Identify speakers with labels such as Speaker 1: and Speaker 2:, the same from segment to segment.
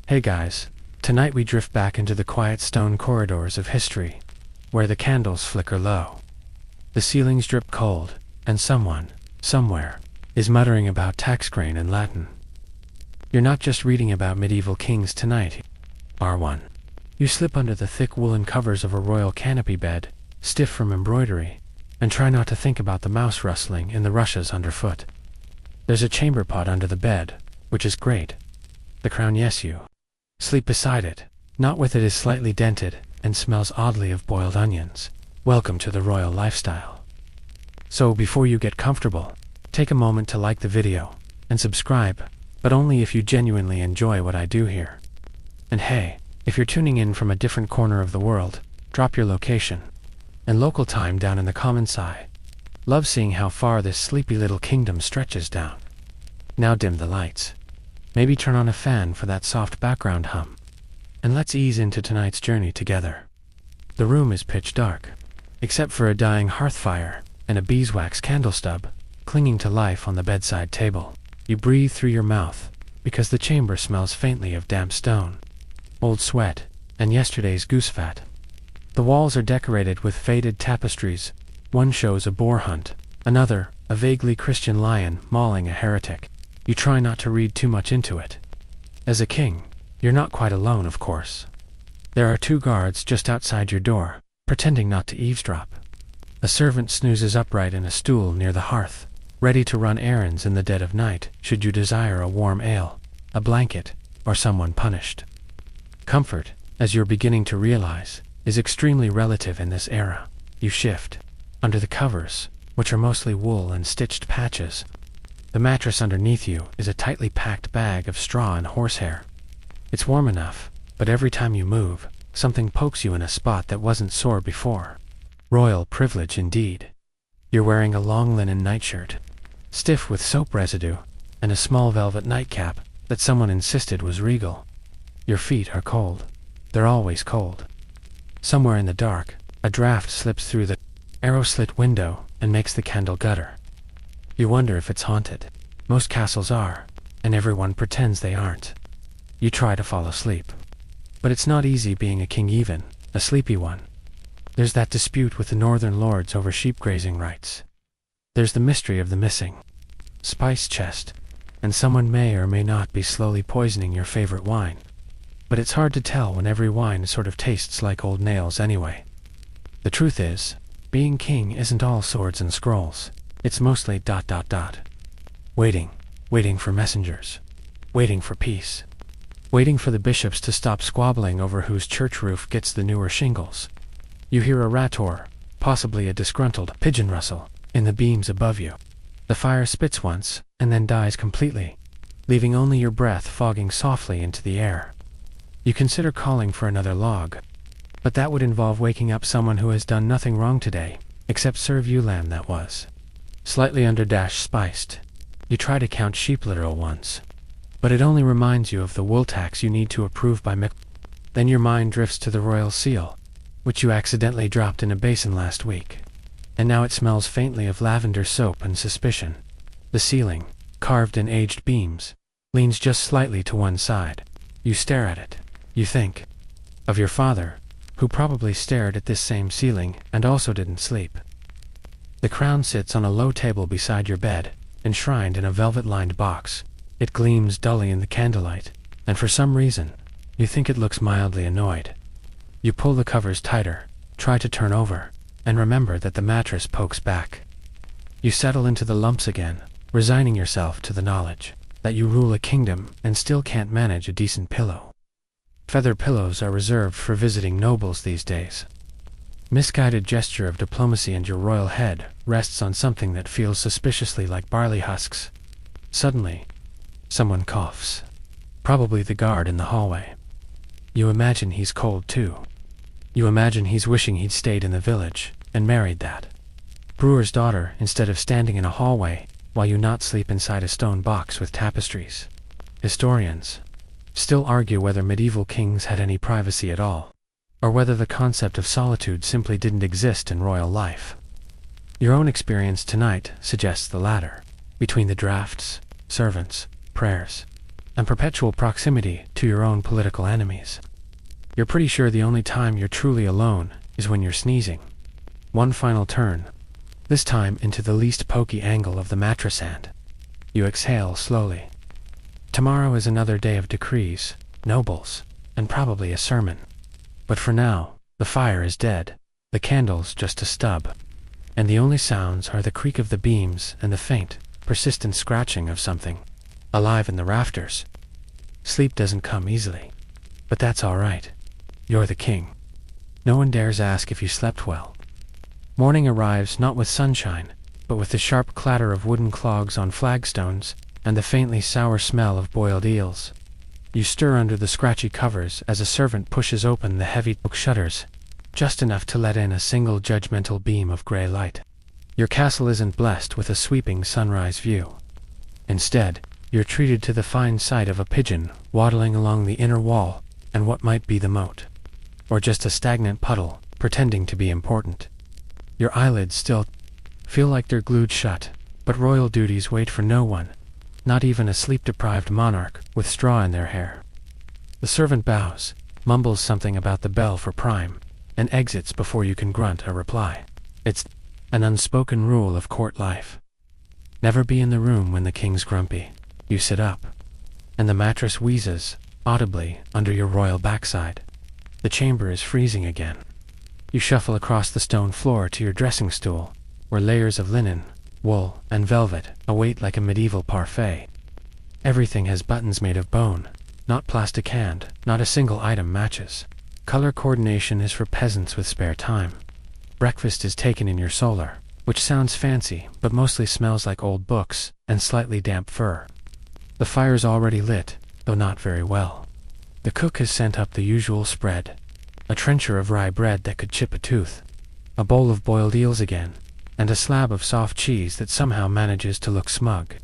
Speaker 1: Hey guys, tonight we drift back into the quiet stone corridors of history, where the candles flicker low. The ceilings drip cold, and someone, somewhere, is muttering about tax grain in Latin. You're not just reading about medieval kings tonight, are one. You slip under the thick woolen covers of a royal canopy bed, stiff from embroidery, and try not to think about the mouse rustling in the rushes underfoot. There's a chamber pot under the bed, which is great. The crown, yes, you sleep beside it, not with it is slightly dented and smells oddly of boiled onions. Welcome to the royal lifestyle. So before you get comfortable, take a moment to like the video and subscribe, but only if you genuinely enjoy what I do here. And hey, if you're tuning in from a different corner of the world, drop your location and local time down in the comments. I love seeing how far this sleepy little kingdom stretches down. Now dim the lights. Maybe turn on a fan for that soft background hum. And let's ease into tonight's journey together. The room is pitch dark, except for a dying hearth fire and a beeswax candle stub clinging to life on the bedside table. You breathe through your mouth, because the chamber smells faintly of damp stone, old sweat, and yesterday's goose fat. The walls are decorated with faded tapestries. One shows a boar hunt, another, a vaguely Christian lion mauling a heretic. You try not to read too much into it. As a king, you're not quite alone, of course. There are 2 guards just outside your door, pretending not to eavesdrop. A servant snoozes upright in a stool near the hearth, ready to run errands in the dead of night should you desire a warm ale, a blanket, or someone punished. Comfort, as you're beginning to realize, is extremely relative in this era. You shift. Under the covers, which are mostly wool and stitched patches, the mattress underneath you is a tightly packed bag of straw and horsehair. It's warm enough, but every time you move, something pokes you in a spot that wasn't sore before. Royal privilege indeed. You're wearing a long linen nightshirt, stiff with soap residue, and a small velvet nightcap that someone insisted was regal. Your feet are cold. They're always cold. Somewhere in the dark, a draft slips through the arrow-slit window and makes the candle gutter. You wonder if it's haunted. Most castles are, and everyone pretends they aren't. You try to fall asleep. But it's not easy being a king, even a sleepy one. There's that dispute with the northern lords over sheep grazing rights. There's the mystery of the missing spice chest, and someone may or may not be slowly poisoning your favorite wine. But it's hard to tell when every wine sort of tastes like old nails anyway. The truth is, being king isn't all swords and scrolls. It's mostly ... Waiting for messengers. Waiting for peace. Waiting for the bishops to stop squabbling over whose church roof gets the newer shingles. You hear a rat or, possibly a disgruntled pigeon rustle, in the beams above you. The fire spits once, and then dies completely, leaving only your breath fogging softly into the air. You consider calling for another log, but that would involve waking up someone who has done nothing wrong today, except serve you lamb that was slightly spiced. You try to count sheep literal ones, but it only reminds you of the wool tax you need to approve by Then your mind drifts to the royal seal, which you accidentally dropped in a basin last week, and now it smells faintly of lavender soap and suspicion. The ceiling, carved in aged beams, leans just slightly to one side. You stare at it. You think of your father, who probably stared at this same ceiling and also didn't sleep. The crown sits on a low table beside your bed, enshrined in a velvet-lined box. It gleams dully in the candlelight, and for some reason, you think it looks mildly annoyed. You pull the covers tighter, try to turn over, and remember that the mattress pokes back. You settle into the lumps again, resigning yourself to the knowledge that you rule a kingdom and still can't manage a decent pillow. Feather pillows are reserved for visiting nobles these days. Misguided gesture of diplomacy, and your royal head rests on something that feels suspiciously like barley husks. Suddenly, someone coughs. Probably the guard in the hallway. You imagine he's cold too. You imagine he's wishing he'd stayed in the village and married that brewer's daughter instead of standing in a hallway while you not sleep inside a stone box with tapestries. Historians still argue whether medieval kings had any privacy at all, or whether the concept of solitude simply didn't exist in royal life. Your own experience tonight suggests the latter. Between the drafts, servants, prayers, and perpetual proximity to your own political enemies. You're pretty sure the only time you're truly alone is when you're sneezing. One final turn, this time into the least pokey angle of the mattress and you exhale slowly. Tomorrow is another day of decrees, nobles, and probably a sermon. But for now, the fire is dead, the candle's just a stub, and the only sounds are the creak of the beams and the faint, persistent scratching of something alive in the rafters. Sleep doesn't come easily, but that's all right. You're the king. No one dares ask if you slept well. Morning arrives not with sunshine, but with the sharp clatter of wooden clogs on flagstones and the faintly sour smell of boiled eels. You stir under the scratchy covers as a servant pushes open the heavy oak shutters, just enough to let in a single judgmental beam of gray light. Your castle isn't blessed with a sweeping sunrise view. Instead, you're treated to the fine sight of a pigeon waddling along the inner wall and what might be the moat, or just a stagnant puddle pretending to be important. Your eyelids still feel like they're glued shut, but royal duties wait for no one, not even a sleep-deprived monarch with straw in their hair. The servant bows, mumbles something about the bell for prime, and exits before you can grunt a reply. It's an unspoken rule of court life. Never be in the room when the king's grumpy. You sit up, and the mattress wheezes audibly under your royal backside. The chamber is freezing again. You shuffle across the stone floor to your dressing stool, where layers of linen, wool, and velvet await like a medieval parfait. Everything has buttons made of bone, not plastic hand, not a single item matches. Color coordination is for peasants with spare time. Breakfast is taken in your solar, which sounds fancy but mostly smells like old books and slightly damp fur. The fire's already lit, though not very well. The cook has sent up the usual spread, a trencher of rye bread that could chip a tooth, a bowl of boiled eels again, and a slab of soft cheese that somehow manages to look smug.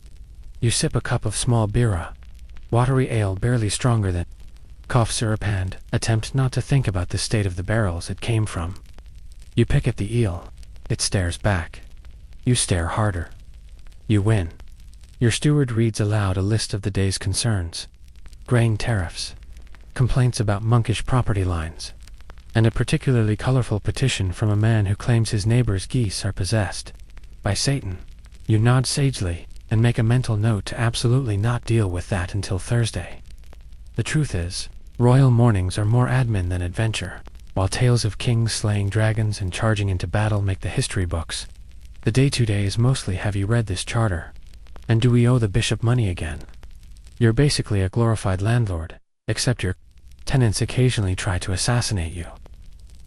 Speaker 1: You sip a cup of small birra, watery ale barely stronger than cough syrup, and attempt not to think about the state of the barrels it came from. You pick at the eel. It stares back. You stare harder. You win. Your steward reads aloud a list of the day's concerns: grain tariffs, complaints about monkish property lines, and a particularly colorful petition from a man who claims his neighbor's geese are possessed by Satan. You nod sagely and make a mental note to absolutely not deal with that until Thursday. The truth is, royal mornings are more admin than adventure. While tales of kings slaying dragons and charging into battle make the history books, the day-to-day is mostly, have you read this charter? And do we owe the bishop money again? You're basically a glorified landlord, except your tenants occasionally try to assassinate you.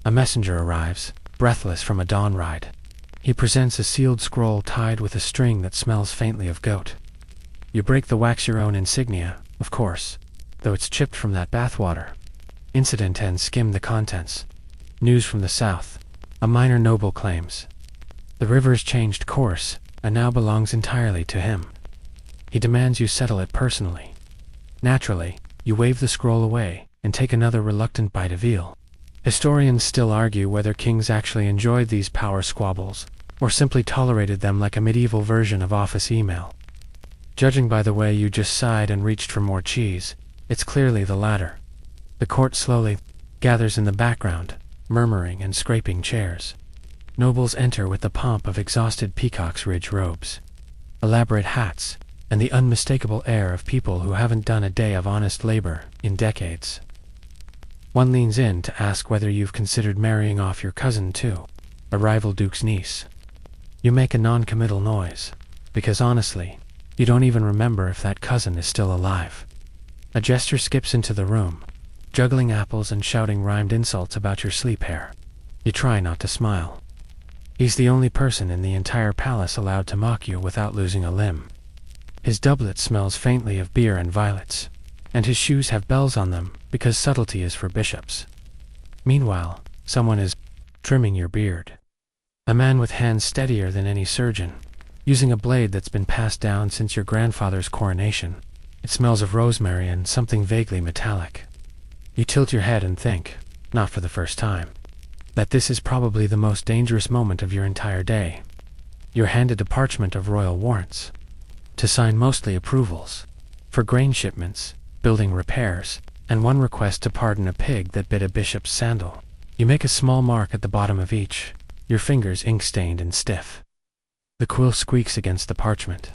Speaker 1: A messenger arrives, breathless from a dawn ride. He presents a sealed scroll tied with a string that smells faintly of goat. You break the wax your own insignia, of course, though it's chipped from that bathwater. Incident and skim the contents. News from the south. A minor noble claims the river's changed course and now belongs entirely to him. He demands you settle it personally. Naturally, you wave the scroll away and take another reluctant bite of eel. Historians still argue whether kings actually enjoyed these power squabbles or simply tolerated them like a medieval version of office email. Judging by the way you just sighed and reached for more cheese, it's clearly the latter. The court slowly gathers in the background, murmuring and scraping chairs. Nobles enter with the pomp of exhausted peacock's ridge robes, elaborate hats, and the unmistakable air of people who haven't done a day of honest labor in decades. One leans in to ask whether you've considered marrying off your cousin too, a rival duke's niece. You make a non-committal noise, because honestly, you don't even remember if that cousin is still alive. A jester skips into the room, juggling apples and shouting rhymed insults about your sleep hair. You try not to smile. He's the only person in the entire palace allowed to mock you without losing a limb. His doublet smells faintly of beer and violets, and his shoes have bells on them because subtlety is for bishops. Meanwhile, someone is trimming your beard. A man with hands steadier than any surgeon, using a blade that's been passed down since your grandfather's coronation. It smells of rosemary and something vaguely metallic. You tilt your head and think, not for the first time, that this is probably the most dangerous moment of your entire day. You're handed a parchment of royal warrants to sign, mostly approvals for grain shipments building repairs, and one request to pardon a pig that bit a bishop's sandal. You make a small mark at the bottom of each, your fingers ink-stained and stiff. The quill squeaks against the parchment.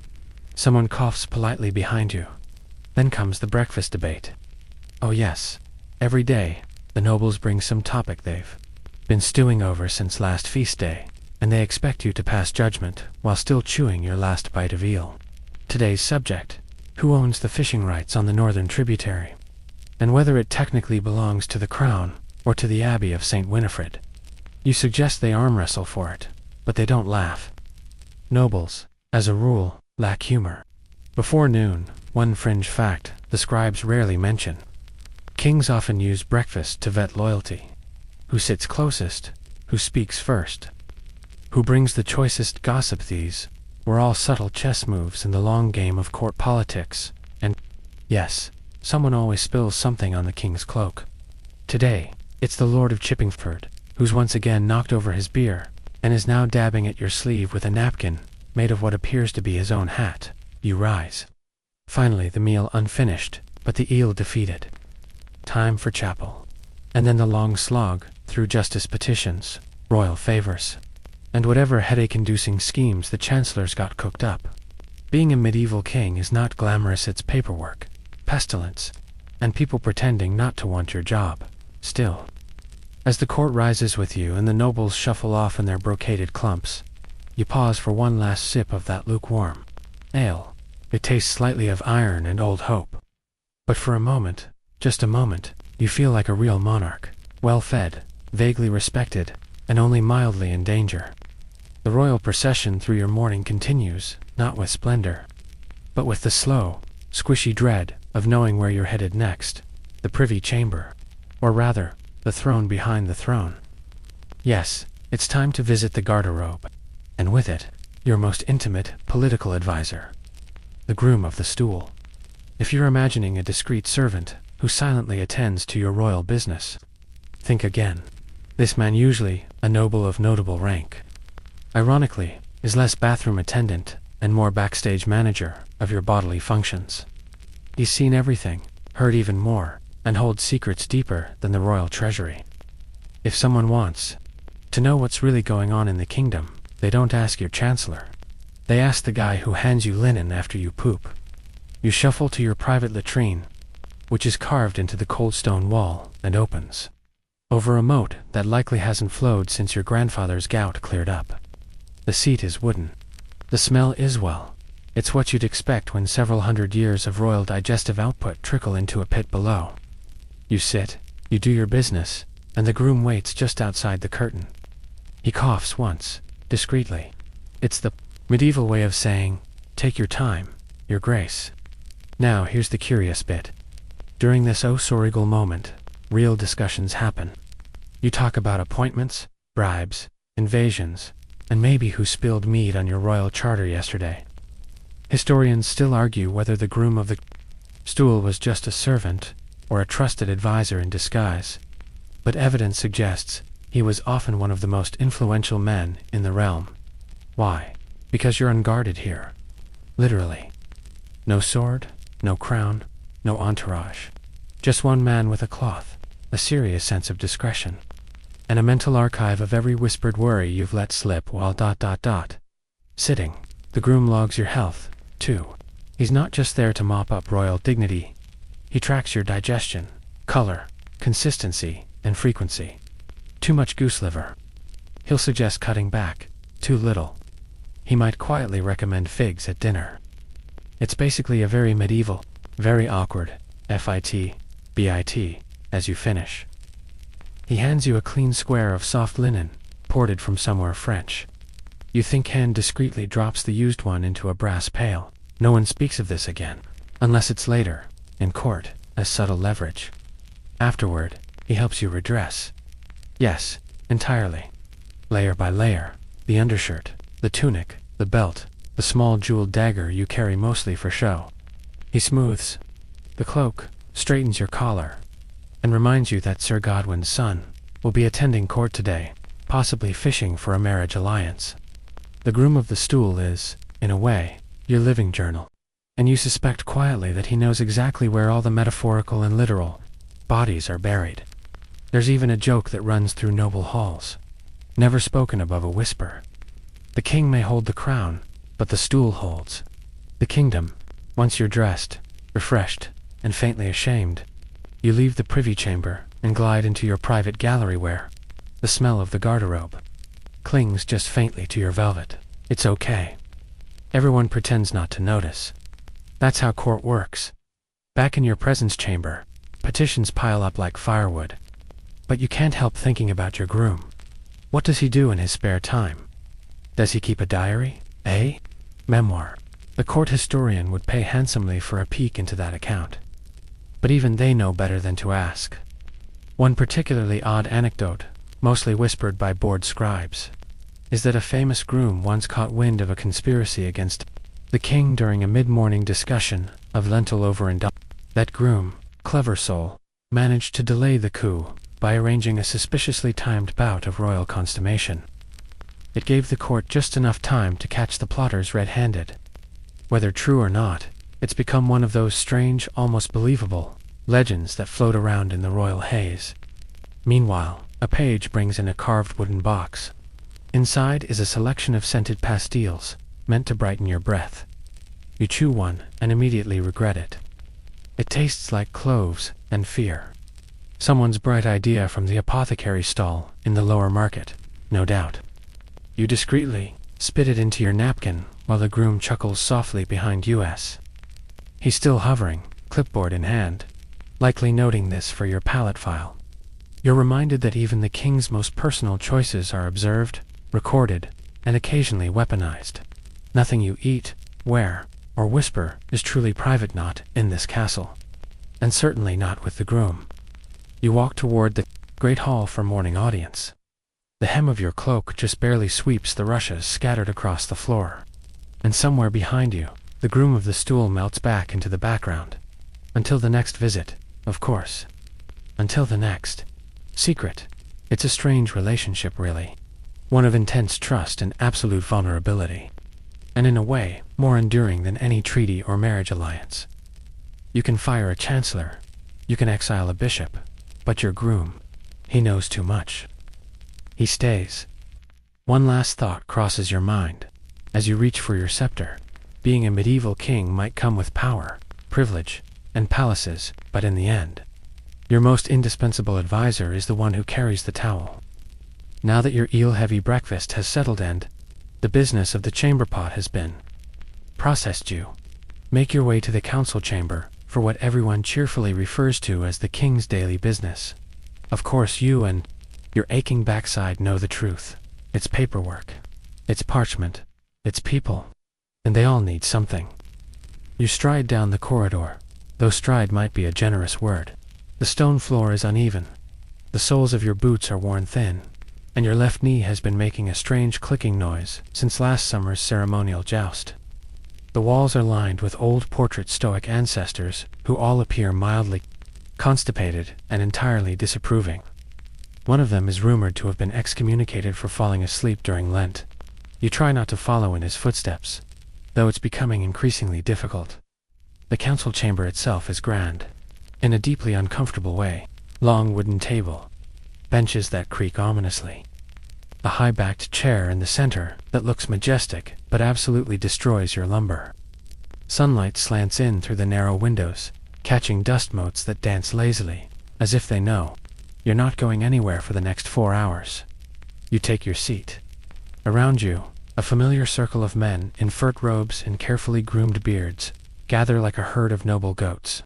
Speaker 1: Someone coughs politely behind you. Then comes the breakfast debate. Oh yes, every day, the nobles bring some topic they've been stewing over since last feast day, and they expect you to pass judgment while still chewing your last bite of eel. Today's subject: who owns the fishing rights on the northern tributary, and whether it technically belongs to the crown or to the Abbey of St. Winifred. You suggest they arm wrestle for it, but they don't laugh. Nobles, as a rule, lack humor. Before noon, one fringe fact the scribes rarely mention: kings often use breakfast to vet loyalty. Who sits closest? Who speaks first? Who brings the choicest gossip? These were all subtle chess moves in the long game of court politics, and yes, someone always spills something on the king's cloak. Today, it's the Lord of Chippingford, who's once again knocked over his beer, and is now dabbing at your sleeve with a napkin made of what appears to be his own hat. You rise. Finally, the meal unfinished, but the eel defeated. Time for chapel. And then the long slog through justice petitions, royal favors, and whatever headache-inducing schemes the chancellor's got cooked up. Being a medieval king is not glamorous. It's paperwork, pestilence, and people pretending not to want your job. Still, as the court rises with you and the nobles shuffle off in their brocaded clumps, you pause for one last sip of that lukewarm ale. It tastes slightly of iron and old hope. But for a moment, just a moment, you feel like a real monarch, well-fed, vaguely respected, and only mildly in danger. The royal procession through your morning continues, not with splendor, but with the slow, squishy dread of knowing where you're headed next: the privy chamber, or rather, the throne behind the throne. Yes, it's time to visit the garderobe, and with it, your most intimate political advisor, the groom of the stool. If you're imagining a discreet servant who silently attends to your royal business, think again. This man, usually a noble of notable rank, ironically, is less bathroom attendant and more backstage manager of your bodily functions. He's seen everything, heard even more, and holds secrets deeper than the royal treasury. If someone wants to know what's really going on in the kingdom, they don't ask your chancellor. They ask the guy who hands you linen after you poop. You shuffle to your private latrine, which is carved into the cold stone wall and opens over a moat that likely hasn't flowed since your grandfather's gout cleared up. The seat is wooden. The smell is, well, it's what you'd expect when several hundred years of royal digestive output trickle into a pit below. You sit, you do your business, and the groom waits just outside the curtain. He coughs once, discreetly. It's the medieval way of saying, "Take your time, your grace." Now here's the curious bit. During this oh-so-regal moment, real discussions happen. You talk about appointments, bribes, invasions, and maybe who spilled mead on your royal charter yesterday. Historians still argue whether the groom of the stool was just a servant or a trusted advisor in disguise, but evidence suggests he was often one of the most influential men in the realm. Why? Because you're unguarded here. Literally. No sword, no crown, no entourage. Just one man with a cloth, a serious sense of discretion, and a mental archive of every whispered worry you've let slip while ... Sitting, the groom logs your health, too. He's not just there to mop up royal dignity. He tracks your digestion, color, consistency, and frequency. Too much goose liver. He'll suggest cutting back. Too little. He might quietly recommend figs at dinner. It's basically a very medieval, very awkward, bit, as you finish. He hands you a clean square of soft linen, ported from somewhere French. You think hand discreetly drops the used one into a brass pail. No one speaks of this again, unless it's later, in court, as subtle leverage. Afterward, he helps you redress. Yes, entirely. Layer by layer, the undershirt, the tunic, the belt, the small jeweled dagger you carry mostly for show. He smooths the cloak, straightens your collar, and reminds you that Sir Godwin's son will be attending court today, possibly fishing for a marriage alliance. The groom of the stool is, in a way, your living journal. and you suspect quietly that he knows exactly where all the metaphorical and literal bodies are buried. There's even a joke that runs through noble halls, never spoken above a whisper. The king may hold the crown, but the stool holds the kingdom. Once you're dressed, refreshed, and faintly ashamed, you leave the privy chamber and glide into your private gallery where the smell of the garderobe clings just faintly to your velvet. It's okay. Everyone pretends not to notice. That's how court works. Back in your presence chamber, petitions pile up like firewood. But you can't help thinking about your groom. What does he do in his spare time? Does he keep a diary? Memoir. The court historian would pay handsomely for a peek into that account. But even they know better than to ask. One particularly odd anecdote, mostly whispered by bored scribes, is that a famous groom once caught wind of a conspiracy against the king during a mid-morning discussion of lentil over and that groom, clever soul, managed to delay the coup by arranging a suspiciously timed bout of royal consummation. It gave the court just enough time to catch the plotters red-handed. Whether true or not, it's become one of those strange, almost believable legends that float around in the royal haze. Meanwhile, a page brings in a carved wooden box. Inside is a selection of scented pastilles, meant to brighten your breath. You chew one and immediately regret it. It tastes like cloves and fear. Someone's bright idea from the apothecary stall in the lower market, no doubt. You discreetly spit it into your napkin while the groom chuckles softly behind us. He's still hovering, clipboard in hand, likely noting this for your palette file. You're reminded that even the king's most personal choices are observed, recorded, and occasionally weaponized. Nothing you eat, wear, or whisper is truly private, not in this castle, and certainly not with the groom. You walk toward the great hall for morning audience. The hem of your cloak just barely sweeps the rushes scattered across the floor, and somewhere behind you, the groom of the stool melts back into the background. Until the next visit, of course. Until the next. Secret. It's a strange relationship, really. One of intense trust and absolute vulnerability. And in a way, more enduring than any treaty or marriage alliance. You can fire a chancellor. You can exile a bishop. But your groom, he knows too much. He stays. One last thought crosses your mind as you reach for your scepter. Being a medieval king might come with power, privilege, and palaces, but in the end, your most indispensable advisor is the one who carries the towel. Now that your eel-heavy breakfast has settled and the business of the chamber pot has been processed, you make your way to the council chamber for what everyone cheerfully refers to as the king's daily business. Of course you and your aching backside know the truth. It's paperwork. It's parchment. It's people. And they all need something. You stride down the corridor, though stride might be a generous word. The stone floor is uneven. The soles of your boots are worn thin, and your left knee has been making a strange clicking noise since last summer's ceremonial joust. The walls are lined with old portrait Stoic ancestors who all appear mildly constipated and entirely disapproving. One of them is rumored to have been excommunicated for falling asleep during Lent. You try not to follow in his footsteps, though it's becoming increasingly difficult. The council chamber itself is grand, in a deeply uncomfortable way. Long wooden table, benches that creak ominously, a high-backed chair in the center that looks majestic but absolutely destroys your lumbar. Sunlight slants in through the narrow windows, catching dust motes that dance lazily, as if they know you're not going anywhere for the next 4 hours. You take your seat. Around you, a familiar circle of men in furt robes and carefully groomed beards gather like a herd of noble goats.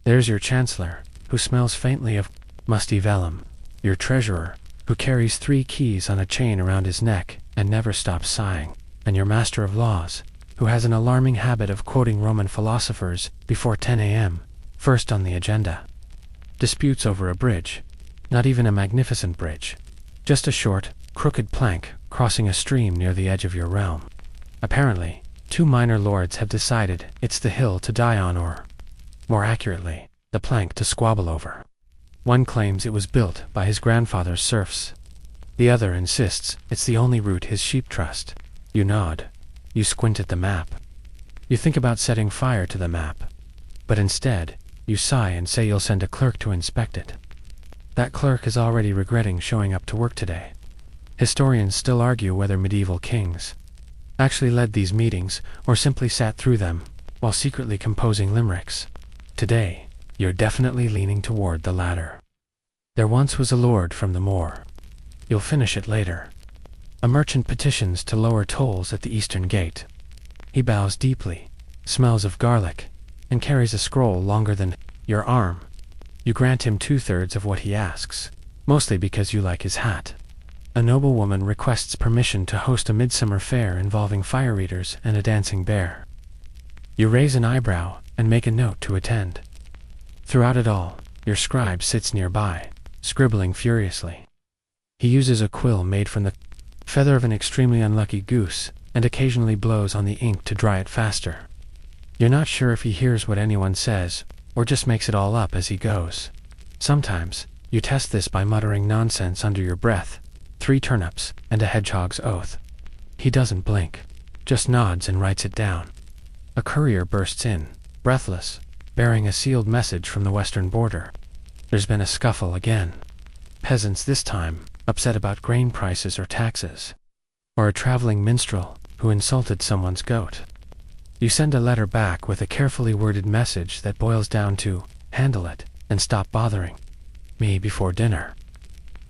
Speaker 1: There's your chancellor, who smells faintly of musty vellum, your treasurer, who carries 3 keys on a chain around his neck and never stops sighing, and your master of laws, who has an alarming habit of quoting Roman philosophers before 10 a.m., first on the agenda. Disputes over a bridge. Not even a magnificent bridge. Just a short, crooked plank crossing a stream near the edge of your realm. Apparently, 2 minor lords have decided it's the hill to die on, or, more accurately, the plank to squabble over. One claims it was built by his grandfather's serfs. The other insists it's the only route his sheep trust. You nod. You squint at the map. You think about setting fire to the map, but instead, you sigh and say you'll send a clerk to inspect it. That clerk is already regretting showing up to work today. Historians still argue whether medieval kings actually led these meetings or simply sat through them while secretly composing limericks. Today, you're definitely leaning toward the latter. There once was a lord from the moor. You'll finish it later. A merchant petitions to lower tolls at the eastern gate. He bows deeply, smells of garlic, and carries a scroll longer than your arm. You grant him 2/3 of what he asks, mostly because you like his hat. A noblewoman requests permission to host a midsummer fair involving fire eaters and a dancing bear. You raise an eyebrow and make a note to attend. Throughout it all, your scribe sits nearby, scribbling furiously. He uses a quill made from the feather of an extremely unlucky goose and occasionally blows on the ink to dry it faster. You're not sure if he hears what anyone says or just makes it all up as he goes. Sometimes, you test this by muttering nonsense under your breath, 3 turnips and a hedgehog's oath. He doesn't blink, just nods and writes it down. A courier bursts in, breathless, bearing a sealed message from the western border. There's been a scuffle again. Peasants this time, upset about grain prices or taxes. Or a traveling minstrel who insulted someone's goat. You send a letter back with a carefully worded message that boils down to, handle it, and stop bothering me before dinner.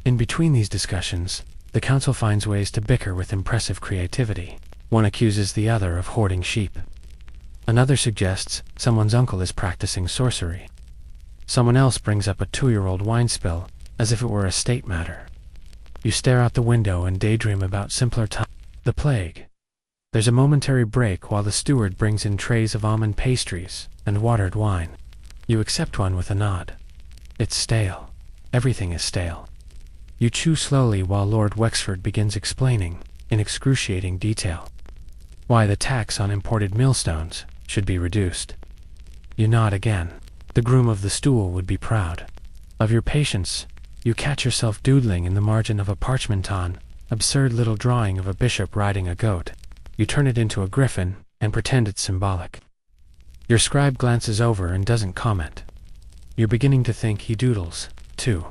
Speaker 1: In between these discussions, the council finds ways to bicker with impressive creativity. One accuses the other of hoarding sheep. Another suggests someone's uncle is practicing sorcery. Someone else brings up a 2-year-old wine spill, as if it were a state matter. You stare out the window and daydream about simpler times. The plague. There's a momentary break while the steward brings in trays of almond pastries and watered wine. You accept one with a nod. It's stale. Everything is stale. You chew slowly while Lord Wexford begins explaining, in excruciating detail, why the tax on imported millstones should be reduced. You nod again. The groom of the stool would be proud of your patience. You catch yourself doodling in the margin of a parchmenton, absurd little drawing of a bishop riding a goat. You turn it into a griffin and pretend it's symbolic. Your scribe glances over and doesn't comment. You're beginning to think he doodles, too.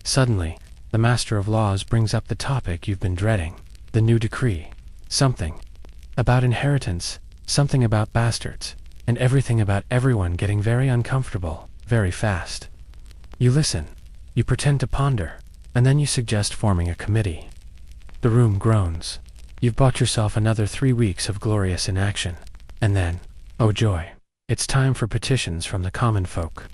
Speaker 1: Suddenly, the Master of Laws brings up the topic you've been dreading, the new decree. Something about inheritance, something about bastards, and everything about everyone getting very uncomfortable, very fast. You listen. You pretend to ponder, and then you suggest forming a committee. The room groans. You've bought yourself another 3 weeks of glorious inaction. And then, oh joy, it's time for petitions from the common folk.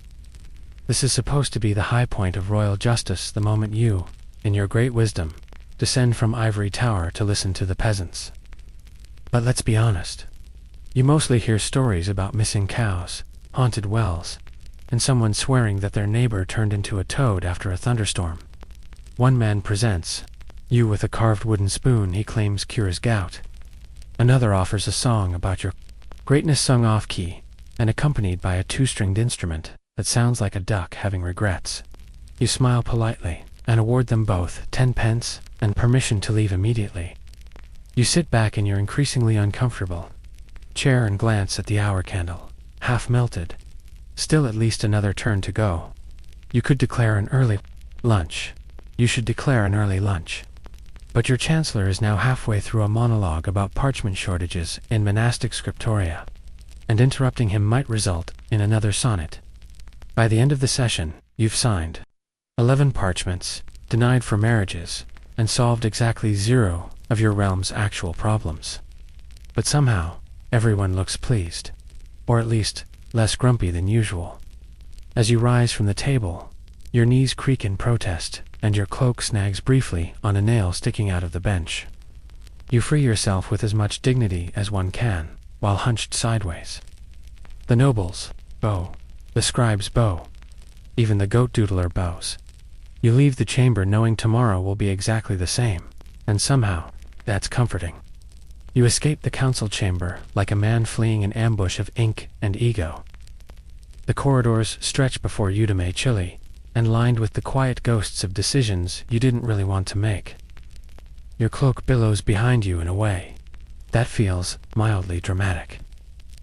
Speaker 1: This is supposed to be the high point of royal justice, the moment you, in your great wisdom, descend from ivory tower to listen to the peasants. But let's be honest. You mostly hear stories about missing cows, haunted wells, and someone swearing that their neighbor turned into a toad after a thunderstorm. One man presents you with a carved wooden spoon he claims cures gout. Another offers a song about your greatness sung off-key and accompanied by a 2-stringed instrument that sounds like a duck having regrets. You smile politely and award them both 10 pence and permission to leave immediately. You sit back in your increasingly uncomfortable chair and glance at the hour candle, half melted. Still at least another turn to go. You could declare an early lunch. You should declare an early lunch. But your chancellor is now halfway through a monologue about parchment shortages in monastic scriptoria, and interrupting him might result in another sonnet. By the end of the session, you've signed 11 parchments, denied for marriages, and solved exactly 0 of your realm's actual problems. But somehow, everyone looks pleased, or at least less grumpy than usual. As you rise from the table, your knees creak in protest, and your cloak snags briefly on a nail sticking out of the bench. You free yourself with as much dignity as one can, while hunched sideways. The nobles bow, the scribes bow, even the goat doodler bows. You leave the chamber knowing tomorrow will be exactly the same, and somehow, that's comforting. You escape the council chamber like a man fleeing an ambush of ink and ego. The corridors stretch before you to May chilly, and lined with the quiet ghosts of decisions you didn't really want to make. Your cloak billows behind you in a way that feels mildly dramatic.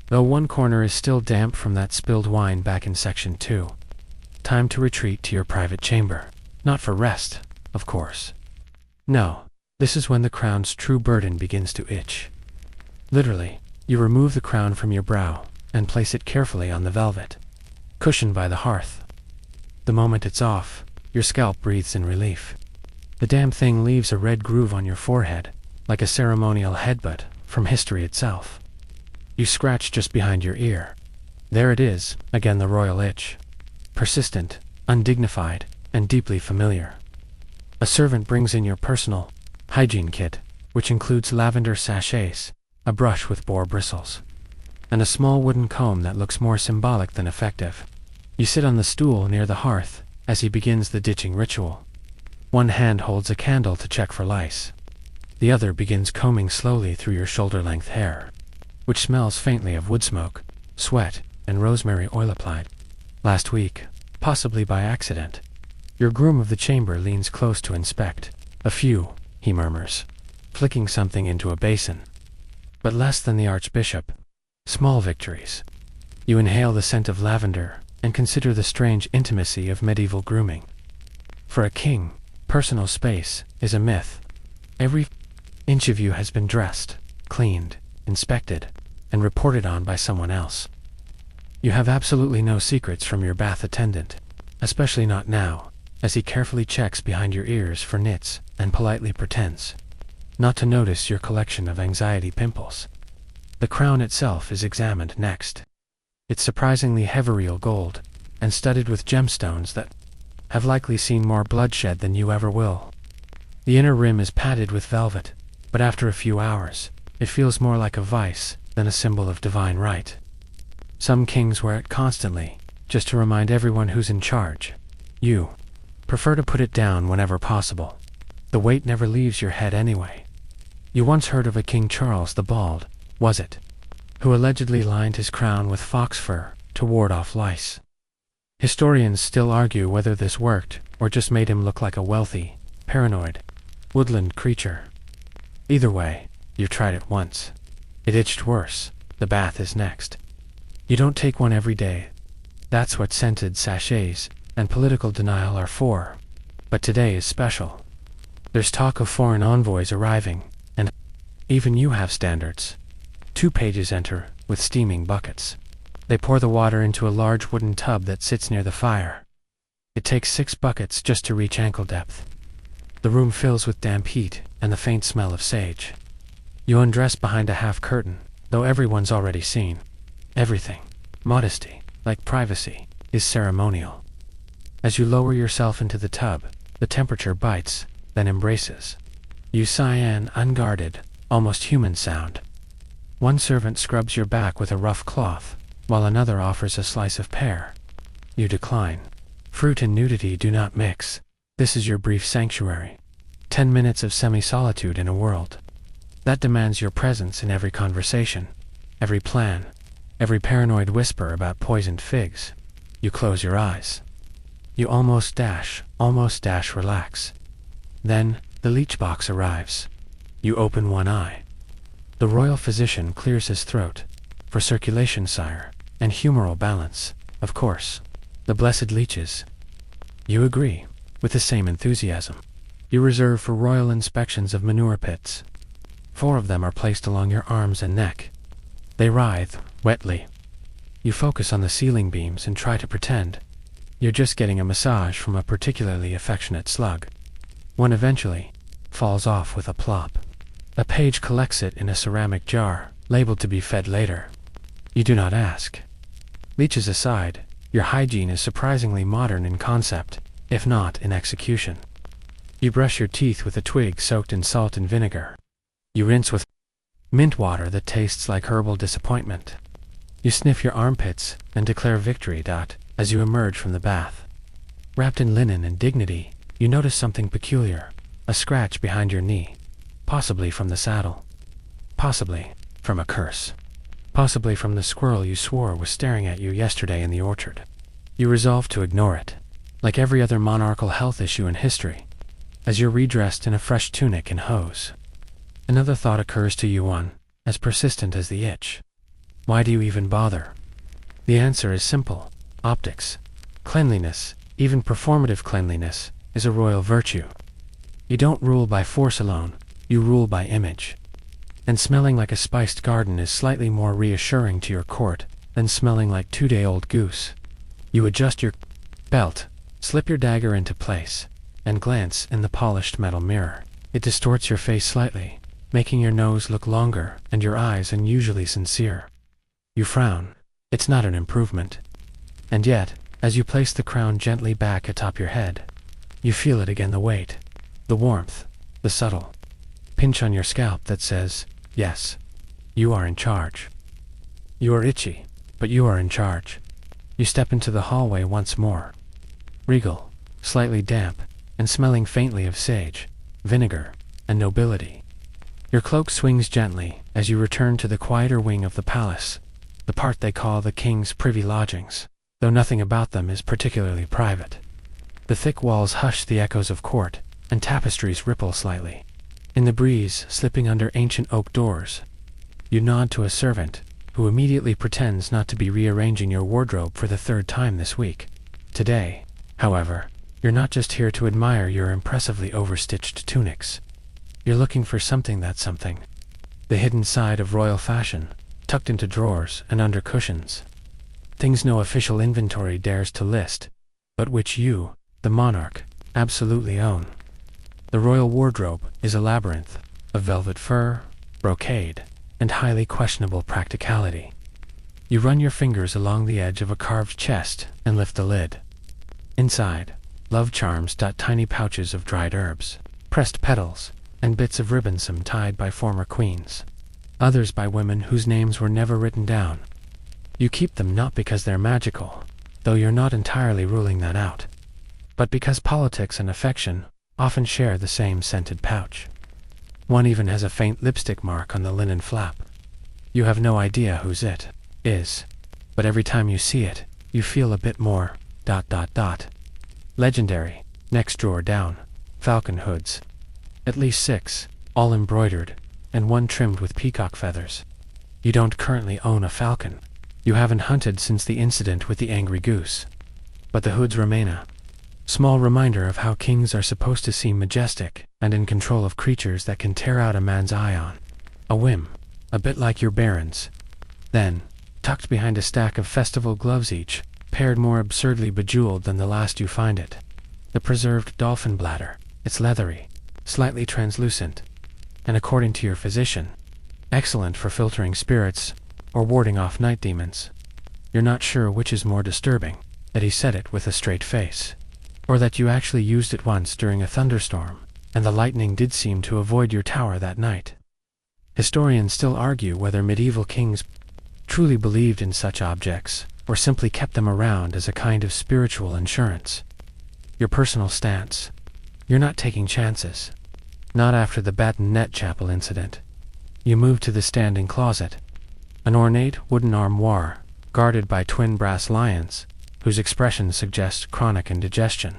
Speaker 1: though one corner is still damp from that spilled wine back in section 2. Time to retreat to your private chamber. Not for rest, of course. No, this is when the crown's true burden begins to itch. Literally, you remove the crown from your brow and place it carefully on the velvet cushion by the hearth. The moment it's off, your scalp breathes in relief. The damn thing leaves a red groove on your forehead, like a ceremonial headbutt from history itself. You scratch just behind your ear. There it is, again, the royal itch. Persistent, undignified, and deeply familiar. A servant brings in your personal hygiene kit, which includes lavender sachets, a brush with boar bristles, and a small wooden comb that looks more symbolic than effective. You sit on the stool near the hearth as he begins the ditching ritual. One hand holds a candle to check for lice. The other begins combing slowly through your shoulder-length hair, which smells faintly of wood smoke, sweat, and rosemary oil applied last week, possibly by accident. Your groom of the chamber leans close to inspect. A few, he murmurs, flicking something into a basin. But less than the archbishop. Small victories. You inhale the scent of lavender and consider the strange intimacy of medieval grooming. For a king, personal space is a myth. Every inch of you has been dressed, cleaned, inspected, and reported on by someone else. You have absolutely no secrets from your bath attendant, especially not now, as he carefully checks behind your ears for nits and politely pretends not to notice your collection of anxiety pimples. The crown itself is examined next. It's surprisingly heavy real gold, and studded with gemstones that have likely seen more bloodshed than you ever will. The inner rim is padded with velvet, but after a few hours, it feels more like a vice than a symbol of divine right. Some kings wear it constantly, just to remind everyone who's in charge. You prefer to put it down whenever possible. The weight never leaves your head anyway. You once heard of a King Charles the Bald, was it, who allegedly lined his crown with fox fur to ward off lice. Historians still argue whether this worked or just made him look like a wealthy, paranoid, woodland creature. Either way, you've tried it once. It itched worse. The bath is next. You don't take one every day. That's what scented sachets and political denial are for. But today is special. There's talk of foreign envoys arriving, and even you have standards. 2 pages enter, with steaming buckets. They pour the water into a large wooden tub that sits near the fire. It takes 6 buckets just to reach ankle depth. The room fills with damp heat and the faint smell of sage. You undress behind a half curtain, though everyone's already seen. Everything, modesty, like privacy, is ceremonial. As you lower yourself into the tub, the temperature bites, then embraces. You sigh an unguarded, almost human sound. One servant scrubs your back with a rough cloth, while another offers a slice of pear. You decline. Fruit and nudity do not mix. This is your brief sanctuary. 10 minutes of semi-solitude in a world that demands your presence in every conversation, every plan, every paranoid whisper about poisoned figs. You close your eyes. You almost dash relax. Then, the leech box arrives. You open one eye. The royal physician clears his throat. For circulation, sire, and humoral balance, of course. The blessed leeches. You agree, with the same enthusiasm. You reserve for royal inspections of manure pits. 4 of them are placed along your arms and neck. They writhe, wetly. You focus on the ceiling beams and try to pretend you're just getting a massage from a particularly affectionate slug. One eventually falls off with a plop. A page collects it in a ceramic jar, labeled to be fed later. You do not ask. Leeches aside, your hygiene is surprisingly modern in concept, if not in execution. You brush your teeth with a twig soaked in salt and vinegar. You rinse with mint water that tastes like herbal disappointment. You sniff your armpits and declare victory. As you emerge from the bath, wrapped in linen and dignity, you notice something peculiar. A scratch behind your knee. Possibly from the saddle. Possibly from a curse. Possibly from the squirrel you swore was staring at you yesterday in the orchard. You resolve to ignore it, like every other monarchical health issue in history, as you're redressed in a fresh tunic and hose. Another thought occurs to you, one as persistent as the itch. Why do you even bother? The answer is simple. Optics. Cleanliness, even performative cleanliness, is a royal virtue. You don't rule by force alone, you rule by image. And smelling like a spiced garden is slightly more reassuring to your court than smelling like 2-day-old goose. You adjust your belt, slip your dagger into place, and glance in the polished metal mirror. It distorts your face slightly, making your nose look longer and your eyes unusually sincere. You frown. It's not an improvement. And yet, as you place the crown gently back atop your head, you feel it again, the weight, the warmth, the subtle pinch on your scalp that says, yes, you are in charge. You are itchy, but you are in charge. You step into the hallway once more. Regal, slightly damp, and smelling faintly of sage, vinegar, and nobility. Your cloak swings gently as you return to the quieter wing of the palace, the part they call the king's privy lodgings, though nothing about them is particularly private. The thick walls hush the echoes of court, and tapestries ripple slightly. In the breeze, slipping under ancient oak doors, you nod to a servant, who immediately pretends not to be rearranging your wardrobe for the 3rd time this week. Today, however, you're not just here to admire your impressively overstitched tunics. You're looking for something that's something. The hidden side of royal fashion, tucked into drawers and under cushions. Things no official inventory dares to list, but which you, the monarch, absolutely own. The royal wardrobe is a labyrinth of velvet fur, brocade, and highly questionable practicality. You run your fingers along the edge of a carved chest and lift the lid. Inside, love charms dot tiny pouches of dried herbs, pressed petals, and bits of ribbon, some tied by former queens, others by women whose names were never written down. You keep them not because they're magical, though you're not entirely ruling that out, but because politics and affection often share the same scented pouch. One even has a faint lipstick mark on the linen flap. You have no idea whose it is, but every time you see it, you feel a bit more ... Legendary, next drawer down, falcon hoods. At least 6, all embroidered, and one trimmed with peacock feathers. You don't currently own a falcon. You haven't hunted since the incident with the angry goose. But the hoods remain a small reminder of how kings are supposed to seem majestic and in control of creatures that can tear out a man's eye on a whim, a bit like your barons. Then, tucked behind a stack of festival gloves, each paired more absurdly bejeweled than the last, you find it. The preserved dolphin bladder. It's leathery, slightly translucent, and according to your physician, excellent for filtering spirits or warding off night demons. You're not sure which is more disturbing, that he said it with a straight face, or that you actually used it once during a thunderstorm, and the lightning did seem to avoid your tower that night. Historians still argue whether medieval kings truly believed in such objects, or simply kept them around as a kind of spiritual insurance. Your personal stance. You're not taking chances. Not after the baton net chapel incident. You move to the standing closet, an ornate wooden armoire, guarded by twin brass lions, whose expressions suggest chronic indigestion.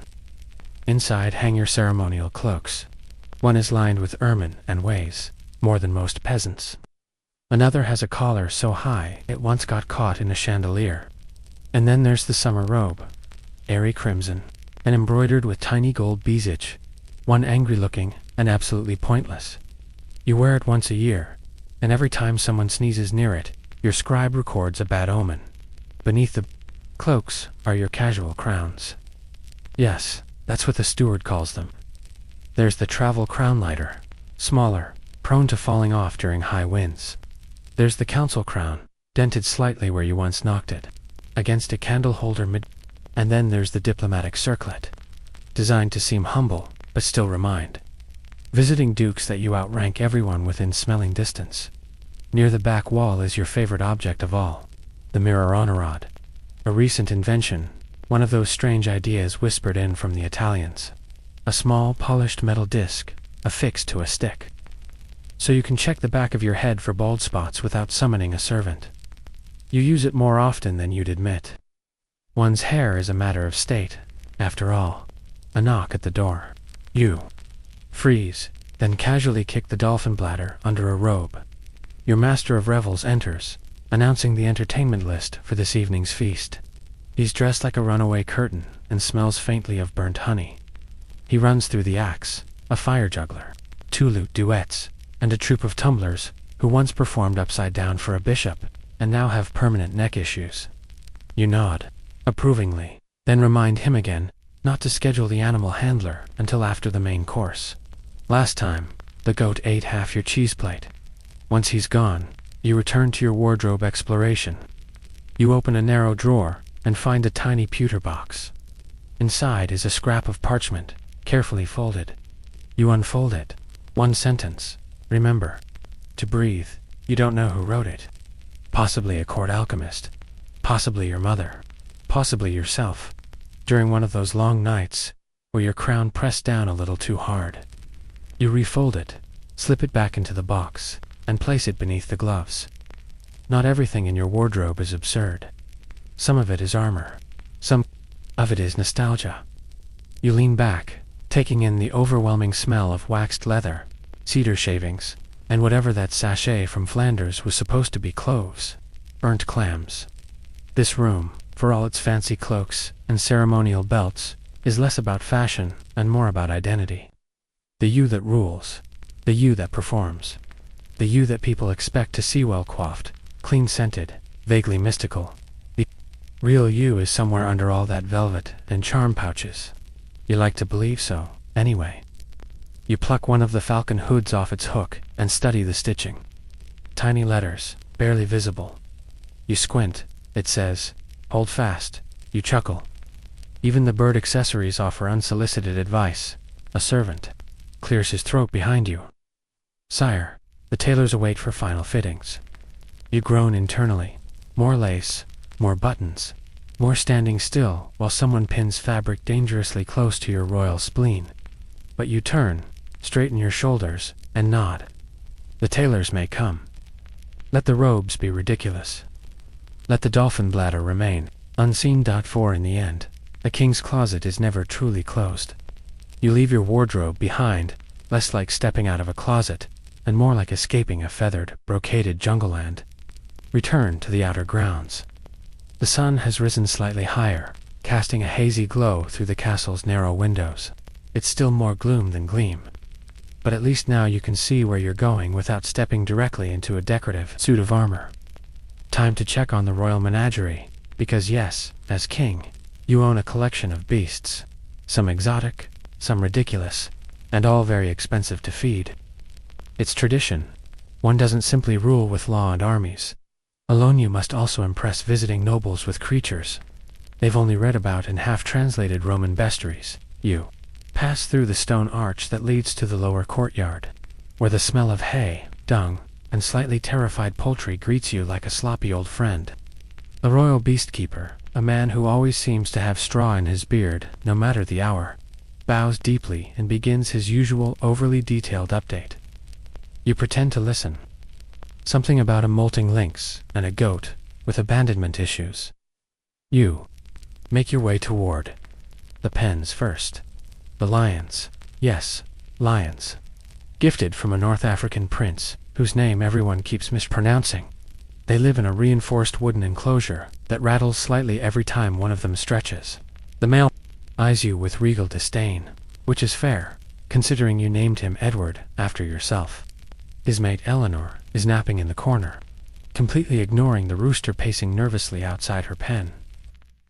Speaker 1: Inside hang your ceremonial cloaks. One is lined with ermine and weighs more than most peasants. Another has a collar so high it once got caught in a chandelier. And then there's the summer robe, airy crimson, and embroidered with tiny gold beesage, one angry-looking and absolutely pointless. You wear it once a year, and every time someone sneezes near it, your scribe records a bad omen. Beneath the cloaks are your casual crowns. Yes, that's what the steward calls them. There's the travel crown lighter, smaller, prone to falling off during high winds. There's the council crown, dented slightly where you once knocked it against a candle holder and then there's the diplomatic circlet, designed to seem humble, but still remind visiting dukes that you outrank everyone within smelling distance. Near the back wall is your favorite object of all, the mirror on a rod. A recent invention, one of those strange ideas whispered in from the Italians. A small, polished metal disc, affixed to a stick. So you can check the back of your head for bald spots without summoning a servant. You use it more often than you'd admit. One's hair is a matter of state, after all. A knock at the door. You freeze, then casually kick the dolphin bladder under a robe. Your master of revels enters, announcing the entertainment list for this evening's feast. He's dressed like a runaway curtain and smells faintly of burnt honey. He runs through the acts, a fire juggler, 2 lute duets, and a troupe of tumblers who once performed upside down for a bishop and now have permanent neck issues. You nod, approvingly, then remind him again not to schedule the animal handler until after the main course. Last time, the goat ate half your cheese plate. Once he's gone, you return to your wardrobe exploration. You open a narrow drawer and find a tiny pewter box. Inside is a scrap of parchment, carefully folded. You unfold it. 1 sentence. Remember, to breathe. You don't know who wrote it. Possibly a court alchemist. Possibly your mother. Possibly yourself. During one of those long nights where your crown pressed down a little too hard. You refold it, slip it back into the box, and place it beneath the gloves. Not everything in your wardrobe is absurd. Some of it is armor. Some of it is nostalgia. You lean back, taking in the overwhelming smell of waxed leather, cedar shavings, and whatever that sachet from Flanders was supposed to be, cloves, burnt clams. This room, for all its fancy cloaks and ceremonial belts, is less about fashion and more about identity. The you that rules, the you that performs, the you that people expect to see well coiffed, clean-scented, vaguely mystical. The real you is somewhere under all that velvet and charm pouches. You like to believe so, anyway. You pluck one of the falcon hoods off its hook and study the stitching. Tiny letters, barely visible. You squint. It says, "Hold fast." You chuckle. Even the bird accessories offer unsolicited advice. A servant clears his throat behind you. "Sire, the tailors await for final fittings." You groan internally. More lace, more buttons, more standing still while someone pins fabric dangerously close to your royal spleen. But you turn, straighten your shoulders, and nod. The tailors may come. Let the robes be ridiculous. Let the dolphin bladder remain unseen. For in the end, a king's closet is never truly closed. You leave your wardrobe behind, less like stepping out of a closet, and more like escaping a feathered, brocaded jungleland. Return to the outer grounds. The sun has risen slightly higher, casting a hazy glow through the castle's narrow windows. It's still more gloom than gleam. But at least now you can see where you're going without stepping directly into a decorative suit of armor. Time to check on the royal menagerie, because yes, as king, you own a collection of beasts. Some exotic, some ridiculous, and all very expensive to feed. It's tradition. One doesn't simply rule with law and armies. Alone you must also impress visiting nobles with creatures they've only read about in half-translated Roman bestiaries. You pass through the stone arch that leads to the lower courtyard, where the smell of hay, dung, and slightly terrified poultry greets you like a sloppy old friend. A royal beastkeeper, a man who always seems to have straw in his beard, no matter the hour, bows deeply and begins his usual overly detailed update. You pretend to listen. Something about a molting lynx and a goat with abandonment issues. You make your way toward the pens first. The lions. Yes, lions. Gifted from a North African prince, whose name everyone keeps mispronouncing. They live in a reinforced wooden enclosure that rattles slightly every time one of them stretches. The male eyes you with regal disdain, which is fair, considering you named him Edward after yourself. His mate Eleanor is napping in the corner, completely ignoring the rooster pacing nervously outside her pen.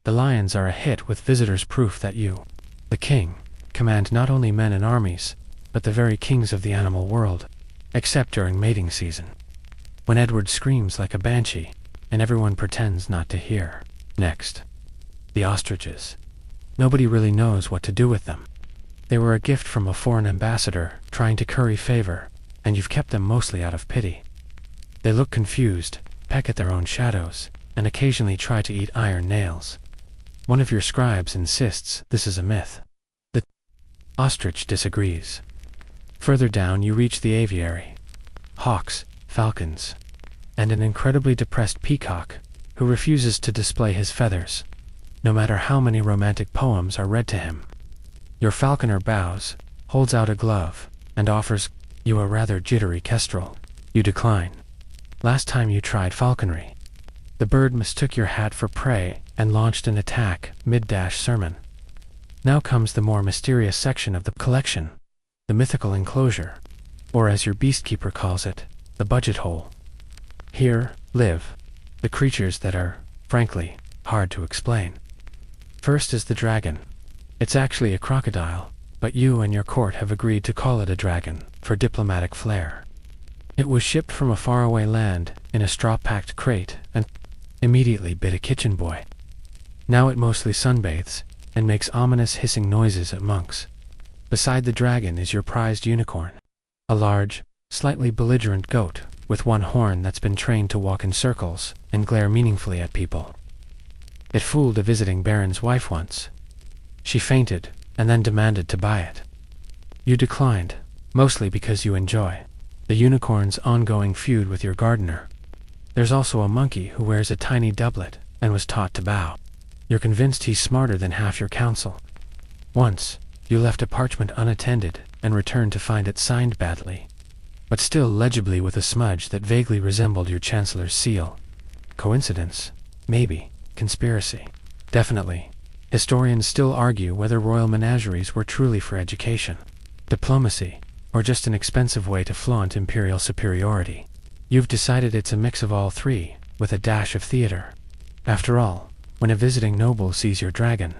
Speaker 1: The lions are a hit with visitors' proof that you, the king, command not only men and armies, but the very kings of the animal world, except during mating season, when Edward screams like a banshee, and everyone pretends not to hear. Next, the ostriches. Nobody really knows what to do with them. They were a gift from a foreign ambassador trying to curry favor, and you've kept them mostly out of pity. They look confused, peck at their own shadows, and occasionally try to eat iron nails. One of your scribes insists this is a myth. The ostrich disagrees. Further down you reach the aviary. Hawks, falcons, and an incredibly depressed peacock who refuses to display his feathers, no matter how many romantic poems are read to him. Your falconer bows, holds out a glove, and offers you a rather jittery kestrel. You decline. Last time you tried falconry, The bird mistook your hat for prey and launched an attack mid-sermon. Now comes the more mysterious section of the collection, the mythical enclosure, or as your beastkeeper calls it, the budget hole. Here live the creatures that are, frankly, hard to explain. First is the dragon. It's actually a crocodile, but you and your court have agreed to call it a dragon for diplomatic flair. It was shipped from a faraway land in a straw-packed crate and immediately bit a kitchen boy. Now it mostly sunbathes and makes ominous hissing noises at monks. Beside the dragon is your prized unicorn, a large, slightly belligerent goat with one horn that's been trained to walk in circles and glare meaningfully at people. It fooled a visiting baron's wife once. She fainted and then demanded to buy it. You declined, mostly because you enjoy the unicorn's ongoing feud with your gardener. There's also a monkey who wears a tiny doublet and was taught to bow. You're convinced he's smarter than half your council. Once, you left a parchment unattended and returned to find it signed badly, but still legibly with a smudge that vaguely resembled your chancellor's seal. Coincidence? Maybe. Conspiracy? Definitely. Historians still argue whether royal menageries were truly for education, diplomacy, or just an expensive way to flaunt imperial superiority. You've decided it's a mix of all three, with a dash of theater. After all, when a visiting noble sees your dragon,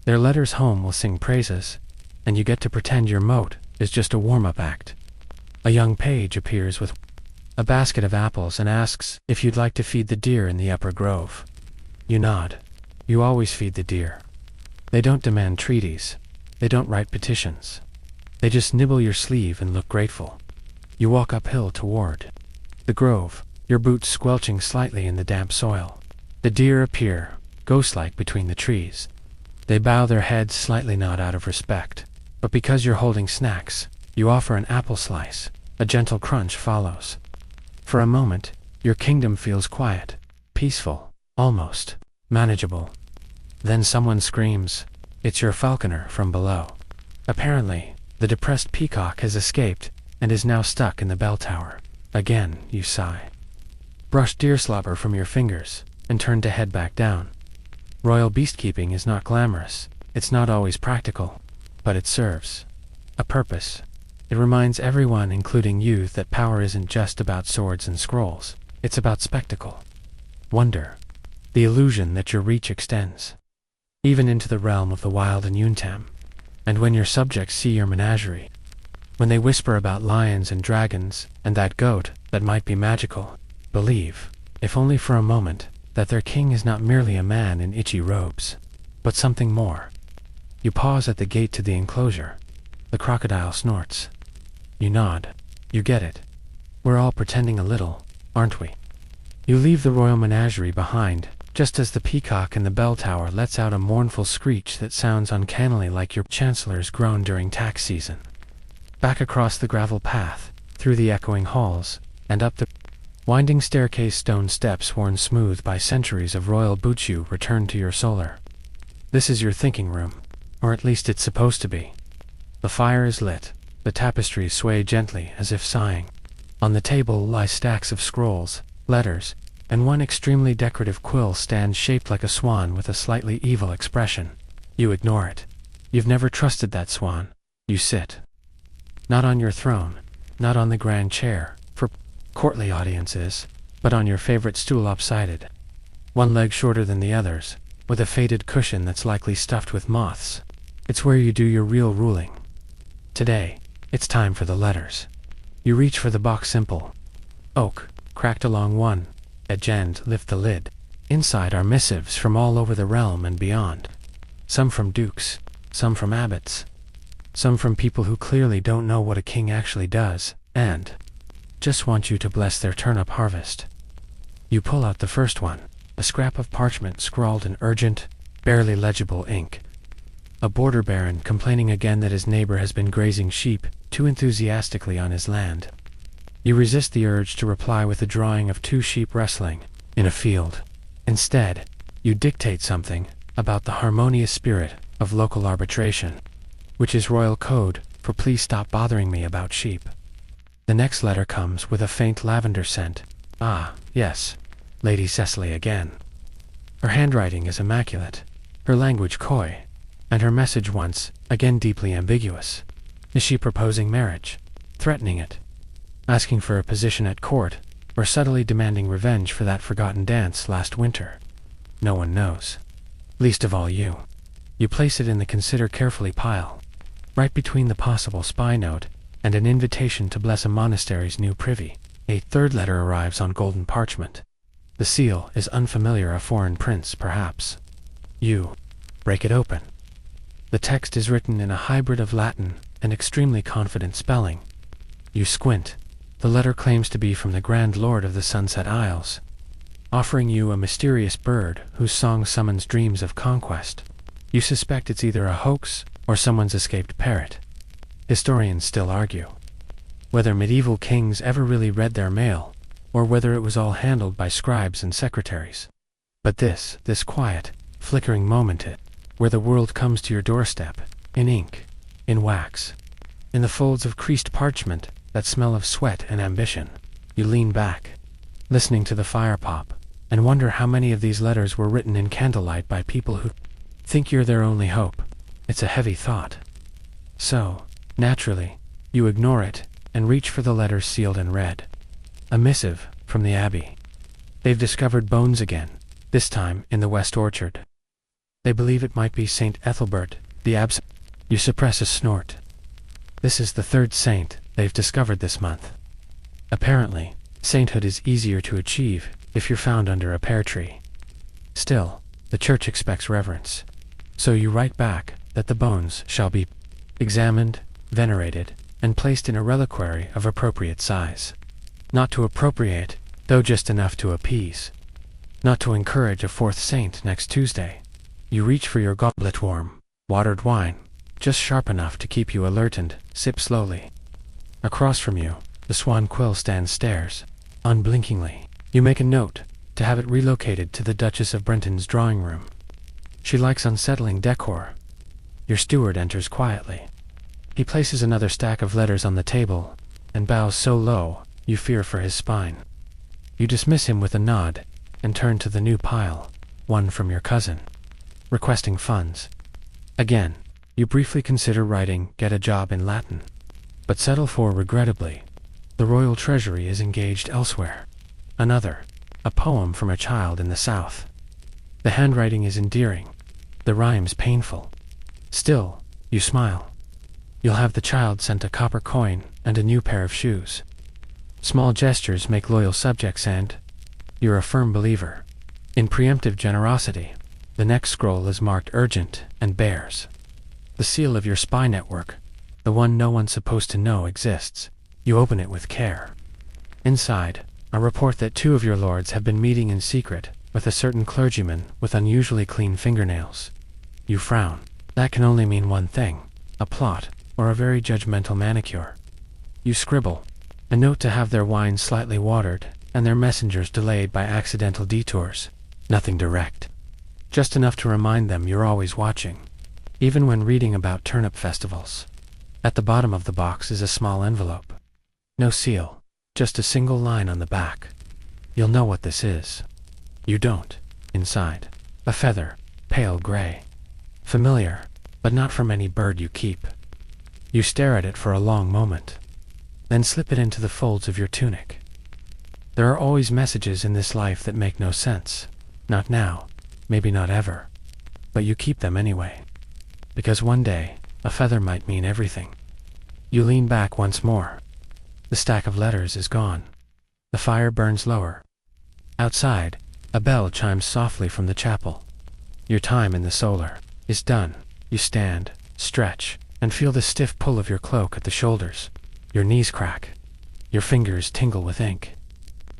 Speaker 1: their letters home will sing praises, and you get to pretend your moat is just a warm-up act. A young page appears with a basket of apples and asks if you'd like to feed the deer in the upper grove. You nod. You always feed the deer. They don't demand treaties. They don't write petitions. They just nibble your sleeve and look grateful. You walk uphill toward the grove, your boots squelching slightly in the damp soil. The deer appear, ghost-like between the trees. They bow their heads slightly, not out of respect, but because you're holding snacks, you offer an apple slice. A gentle crunch follows. For a moment, your kingdom feels quiet, peaceful, almost manageable. Then someone screams. It's your falconer from below. Apparently, the depressed peacock has escaped and is now stuck in the bell tower. Again, you sigh. Brush deer slobber from your fingers and turn to head back down. Royal beastkeeping is not glamorous. It's not always practical, but it serves a purpose. It reminds everyone, including you, that power isn't just about swords and scrolls. It's about spectacle, wonder, the illusion that your reach extends even into the realm of the wild and Untold. And when your subjects see your menagerie, when they whisper about lions and dragons and that goat that might be magical, believe, if only for a moment, that their king is not merely a man in itchy robes, but something more. You pause at the gate to the enclosure. The crocodile snorts. You nod. You get it. We're all pretending a little, aren't we? You leave the royal menagerie behind, just as the peacock in the bell tower lets out a mournful screech that sounds uncannily like your chancellor's groan during tax season. Back across the gravel path, through the echoing halls, and up the winding staircase, stone steps worn smooth by centuries of royal boots, you return to your solar. This is your thinking room, or at least it's supposed to be. The fire is lit, the tapestries sway gently as if sighing. On the table lie stacks of scrolls, letters, and one extremely decorative quill stands shaped like a swan with a slightly evil expression. You ignore it. You've never trusted that swan. You sit. Not on your throne, not on the grand chair, for courtly audiences, but on your favorite stool lopsided. One leg shorter than the others, with a faded cushion that's likely stuffed with moths. It's where you do your real ruling. Today, it's time for the letters. You reach for the box, simple oak, cracked along one edge, and lift the lid. Inside are missives from all over the realm and beyond. Some from dukes, some from abbots, some from people who clearly don't know what a king actually does, and just want you to bless their turnip harvest. You pull out the first one, a scrap of parchment scrawled in urgent, barely legible ink. A border baron complaining again that his neighbor has been grazing sheep too enthusiastically on his land. You resist the urge to reply with a drawing of two sheep wrestling in a field. Instead, you dictate something about the harmonious spirit of local arbitration, which is royal code for please stop bothering me about sheep. The next letter comes with a faint lavender scent. Ah, yes. Lady Cecily again. Her handwriting is immaculate, her language coy, and her message once again deeply ambiguous. Is she proposing marriage, threatening it, asking for a position at court, or subtly demanding revenge for that forgotten dance last winter? No one knows. Least of all you. You place it in the consider carefully pile, right between the possible spy note and an invitation to bless a monastery's new privy. A third letter arrives on golden parchment. The seal is unfamiliar, a foreign prince, perhaps. You break it open. The text is written in a hybrid of Latin and extremely confident spelling. You squint. The letter claims to be from the Grand Lord of the Sunset Isles, offering you a mysterious bird whose song summons dreams of conquest. You suspect it's either a hoax or someone's escaped parrot. Historians still argue whether medieval kings ever really read their mail, or whether it was all handled by scribes and secretaries. But this quiet, flickering moment where the world comes to your doorstep, in ink, in wax, in the folds of creased parchment that smell of sweat and ambition. You lean back, listening to the fire pop, and wonder how many of these letters were written in candlelight by people who think you're their only hope. It's a heavy thought. So, naturally, you ignore it and reach for the letters sealed and read. A missive from the Abbey. They've discovered bones again, this time in the West Orchard. They believe it might be Saint Ethelbert, the absent. You suppress a snort. This is the third saint they've discovered this month. Apparently, sainthood is easier to achieve if you're found under a pear tree. Still, the church expects reverence. So you write back that the bones shall be examined, venerated, and placed in a reliquary of appropriate size. Not to appropriate, though just enough to appease. Not to encourage a fourth saint next Tuesday. You reach for your goblet warm, watered wine, just sharp enough to keep you alert and sip slowly. Across from you, the swan quill stands stares, unblinkingly. You make a note to have it relocated to the Duchess of Brenton's drawing room. She likes unsettling decor. Your steward enters quietly. He places another stack of letters on the table and bows so low you fear for his spine. You dismiss him with a nod and turn to the new pile, one from your cousin, requesting funds. Again, you briefly consider writing "get a job" in Latin, but settle for regrettably. The royal treasury is engaged elsewhere. Another, a poem from a child in the South. The handwriting is endearing, the rhymes painful. Still, you smile. You'll have the child sent a copper coin and a new pair of shoes. Small gestures make loyal subjects, and you're a firm believer in preemptive generosity. The next scroll is marked urgent and bears the seal of your spy network, the one no one's supposed to know exists. You open it with care. Inside, a report that two of your lords have been meeting in secret with a certain clergyman with unusually clean fingernails. You frown. That can only mean one thing: a plot, or a very judgmental manicure. You scribble a note to have their wine slightly watered and their messengers delayed by accidental detours. Nothing direct. Just enough to remind them you're always watching, even when reading about turnip festivals. At the bottom of the box is a small envelope. No seal, just a single line on the back. You'll know what this is. You don't. Inside, a feather, pale gray. Familiar, but not from any bird you keep. You stare at it for a long moment, then slip it into the folds of your tunic. There are always messages in this life that make no sense. Not now, maybe not ever. But you keep them anyway. Because one day, a feather might mean everything. You lean back once more. The stack of letters is gone. The fire burns lower. Outside, a bell chimes softly from the chapel. Your time in the solar is done. You stand, stretch, and feel the stiff pull of your cloak at the shoulders. Your knees crack. Your fingers tingle with ink.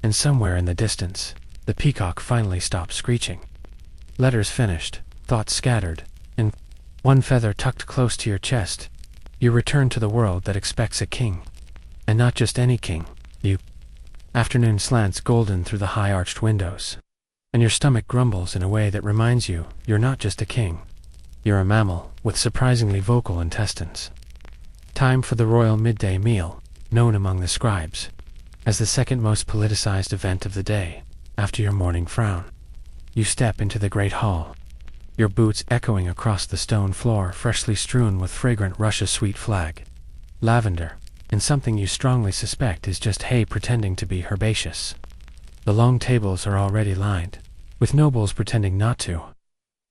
Speaker 1: And somewhere in the distance, the peacock finally stops screeching. Letters finished, thoughts scattered, and one feather tucked close to your chest. You return to the world that expects a king. And not just any king. Afternoon slants golden through the high-arched windows, and your stomach grumbles in a way that reminds you you're not just a king. You're a mammal with surprisingly vocal intestines. Time for the royal midday meal, known among the scribes as the second most politicized event of the day. after your morning frown. You step into the great hall, your boots echoing across the stone floor freshly strewn with fragrant Russia's sweet flag, lavender, and something you strongly suspect is just hay pretending to be herbaceous. The long tables are already lined, with nobles pretending not to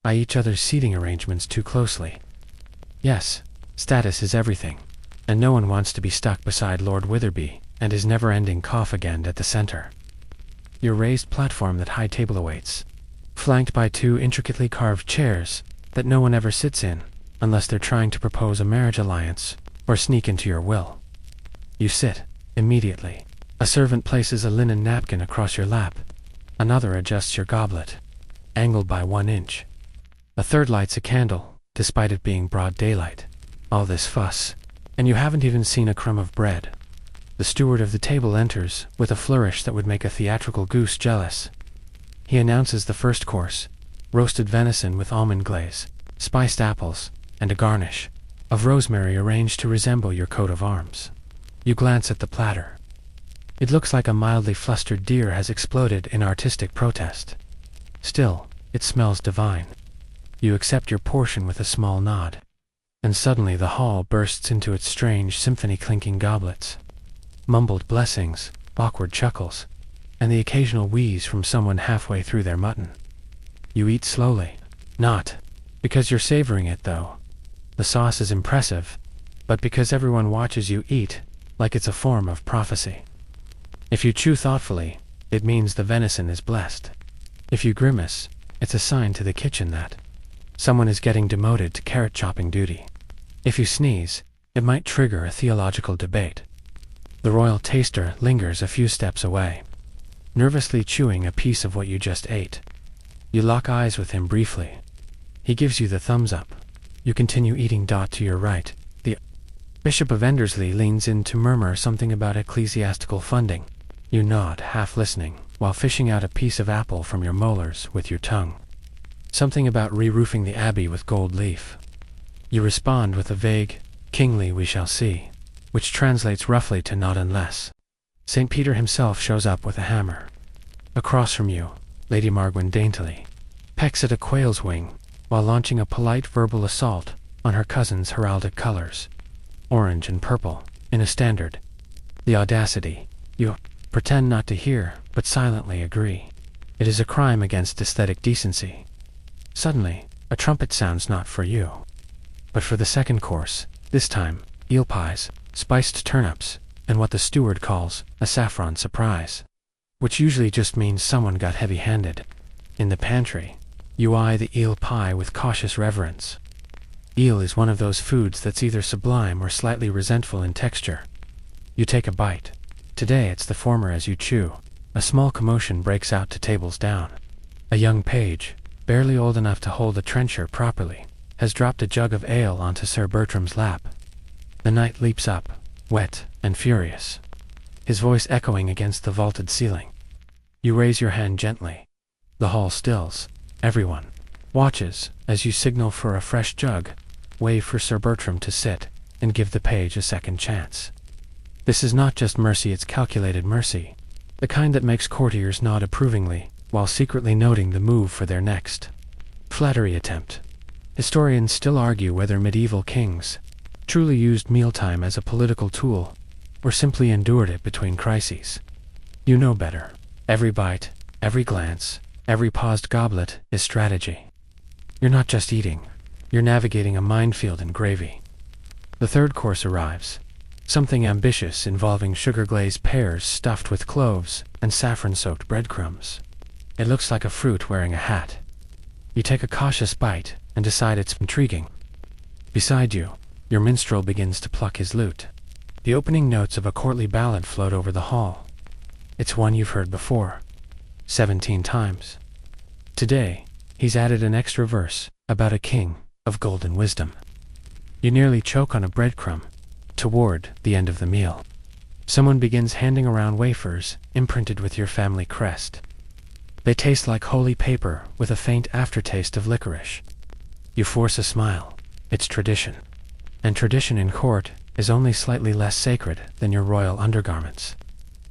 Speaker 1: eye each other's seating arrangements too closely. Yes, status is everything, and no one wants to be stuck beside Lord Witherby and his never-ending cough again at the center. Your raised platform that high table awaits, flanked by two intricately carved chairs that no one ever sits in unless they're trying to propose a marriage alliance or sneak into your will. You sit, immediately. A servant places a linen napkin across your lap. Another adjusts your goblet, angled by 1 inch. A third lights a candle, despite it being broad daylight. All this fuss, and you haven't even seen a crumb of bread. The steward of the table enters with a flourish that would make a theatrical goose jealous. He announces the first course, roasted venison with almond glaze, spiced apples, and a garnish of rosemary arranged to resemble your coat of arms. You glance at the platter. It looks like a mildly flustered deer has exploded in artistic protest. Still, it smells divine. You accept your portion with a small nod, and suddenly the hall bursts into its strange symphony-clinking goblets. Mumbled blessings, awkward chuckles, and the occasional wheeze from someone halfway through their mutton. You eat slowly. Not because you're savoring it, though. The sauce is impressive, but because everyone watches you eat like it's a form of prophecy. If you chew thoughtfully, it means the venison is blessed. If you grimace, it's a sign to the kitchen that someone is getting demoted to carrot-chopping duty. If you sneeze, it might trigger a theological debate. The royal taster lingers a few steps away, nervously chewing a piece of what you just ate. You lock eyes with him briefly. He gives you the thumbs up. You continue eating. To your right, the Bishop of Endersley leans in to murmur something about ecclesiastical funding. You nod, half listening, while fishing out a piece of apple from your molars with your tongue. Something about re-roofing the abbey with gold leaf. You respond with a vague, kingly "we shall see," which translates roughly to "not unless." St. Peter himself shows up with a hammer. Across from you, Lady Margwyn daintily pecks at a quail's wing while launching a polite verbal assault on her cousin's heraldic colors, orange and purple, in a standard. The audacity. You pretend not to hear, but silently agree. It is a crime against aesthetic decency. Suddenly, a trumpet sounds not for you, but for the second course, this time, eel pies, spiced turnips, and what the steward calls a saffron surprise, which usually just means someone got heavy-handed. In the pantry, you eye the eel pie with cautious reverence. Eel is one of those foods that's either sublime or slightly resentful in texture. You take a bite. Today it's the former as you chew. A small commotion breaks out to tables down. A young page, barely old enough to hold a trencher properly, has dropped a jug of ale onto Sir Bertram's lap. The knight leaps up, wet and furious, his voice echoing against the vaulted ceiling. You raise your hand gently. The hall stills. Everyone watches as you signal for a fresh jug, wave for Sir Bertram to sit, and give the page a second chance. This is not just mercy, it's calculated mercy, the kind that makes courtiers nod approvingly while secretly noting the move for their next flattery attempt. Historians still argue whether medieval kings truly used mealtime as a political tool or simply endured it between crises. You know better. Every bite, every glance, every paused goblet is strategy. You're not just eating, you're navigating a minefield in gravy. The third course arrives. Something ambitious involving sugar-glazed pears stuffed with cloves and saffron-soaked breadcrumbs. It looks like a fruit wearing a hat. You take a cautious bite and decide it's intriguing. Beside you, your minstrel begins to pluck his lute. The opening notes of a courtly ballad float over the hall. It's one you've heard before, 17 times. Today, he's added an extra verse about a king of golden wisdom. You nearly choke on a breadcrumb. Toward the end of the meal, someone begins handing around wafers imprinted with your family crest. They taste like holy paper with a faint aftertaste of licorice. You force a smile. It's tradition. And tradition in court is only slightly less sacred than your royal undergarments.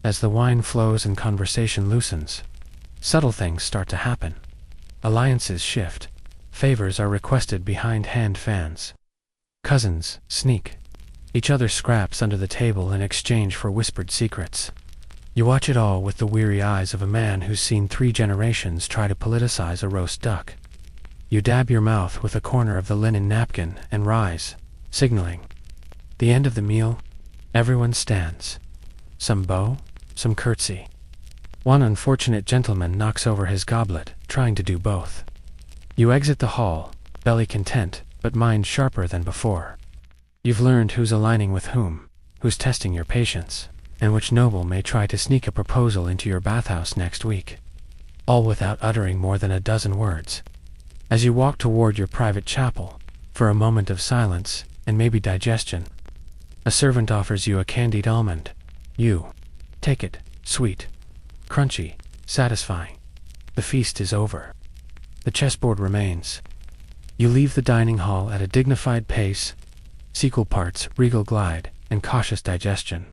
Speaker 1: As the wine flows and conversation loosens, Subtle things start to happen. Alliances shift. Favors are requested behind hand fans. Cousins sneak each other's scraps under the table in exchange for whispered secrets. You watch it all with the weary eyes of a man who's seen 3 generations try to politicize a roast duck. You dab your mouth with a corner of the linen napkin and rise, signaling. The end of the meal, everyone stands. Some bow, some curtsy. One unfortunate gentleman knocks over his goblet, trying to do both. You exit the hall, belly content, but mind sharper than before. You've learned who's aligning with whom, who's testing your patience, and which noble may try to sneak a proposal into your bathhouse next week. All without uttering more than a dozen words. As you walk toward your private chapel, for a moment of silence, and maybe digestion, a servant offers you a candied almond. You take it, sweet, crunchy, satisfying. The feast is over. The chessboard remains. You leave the dining hall at a dignified pace, sequel parts, regal glide, and cautious digestion.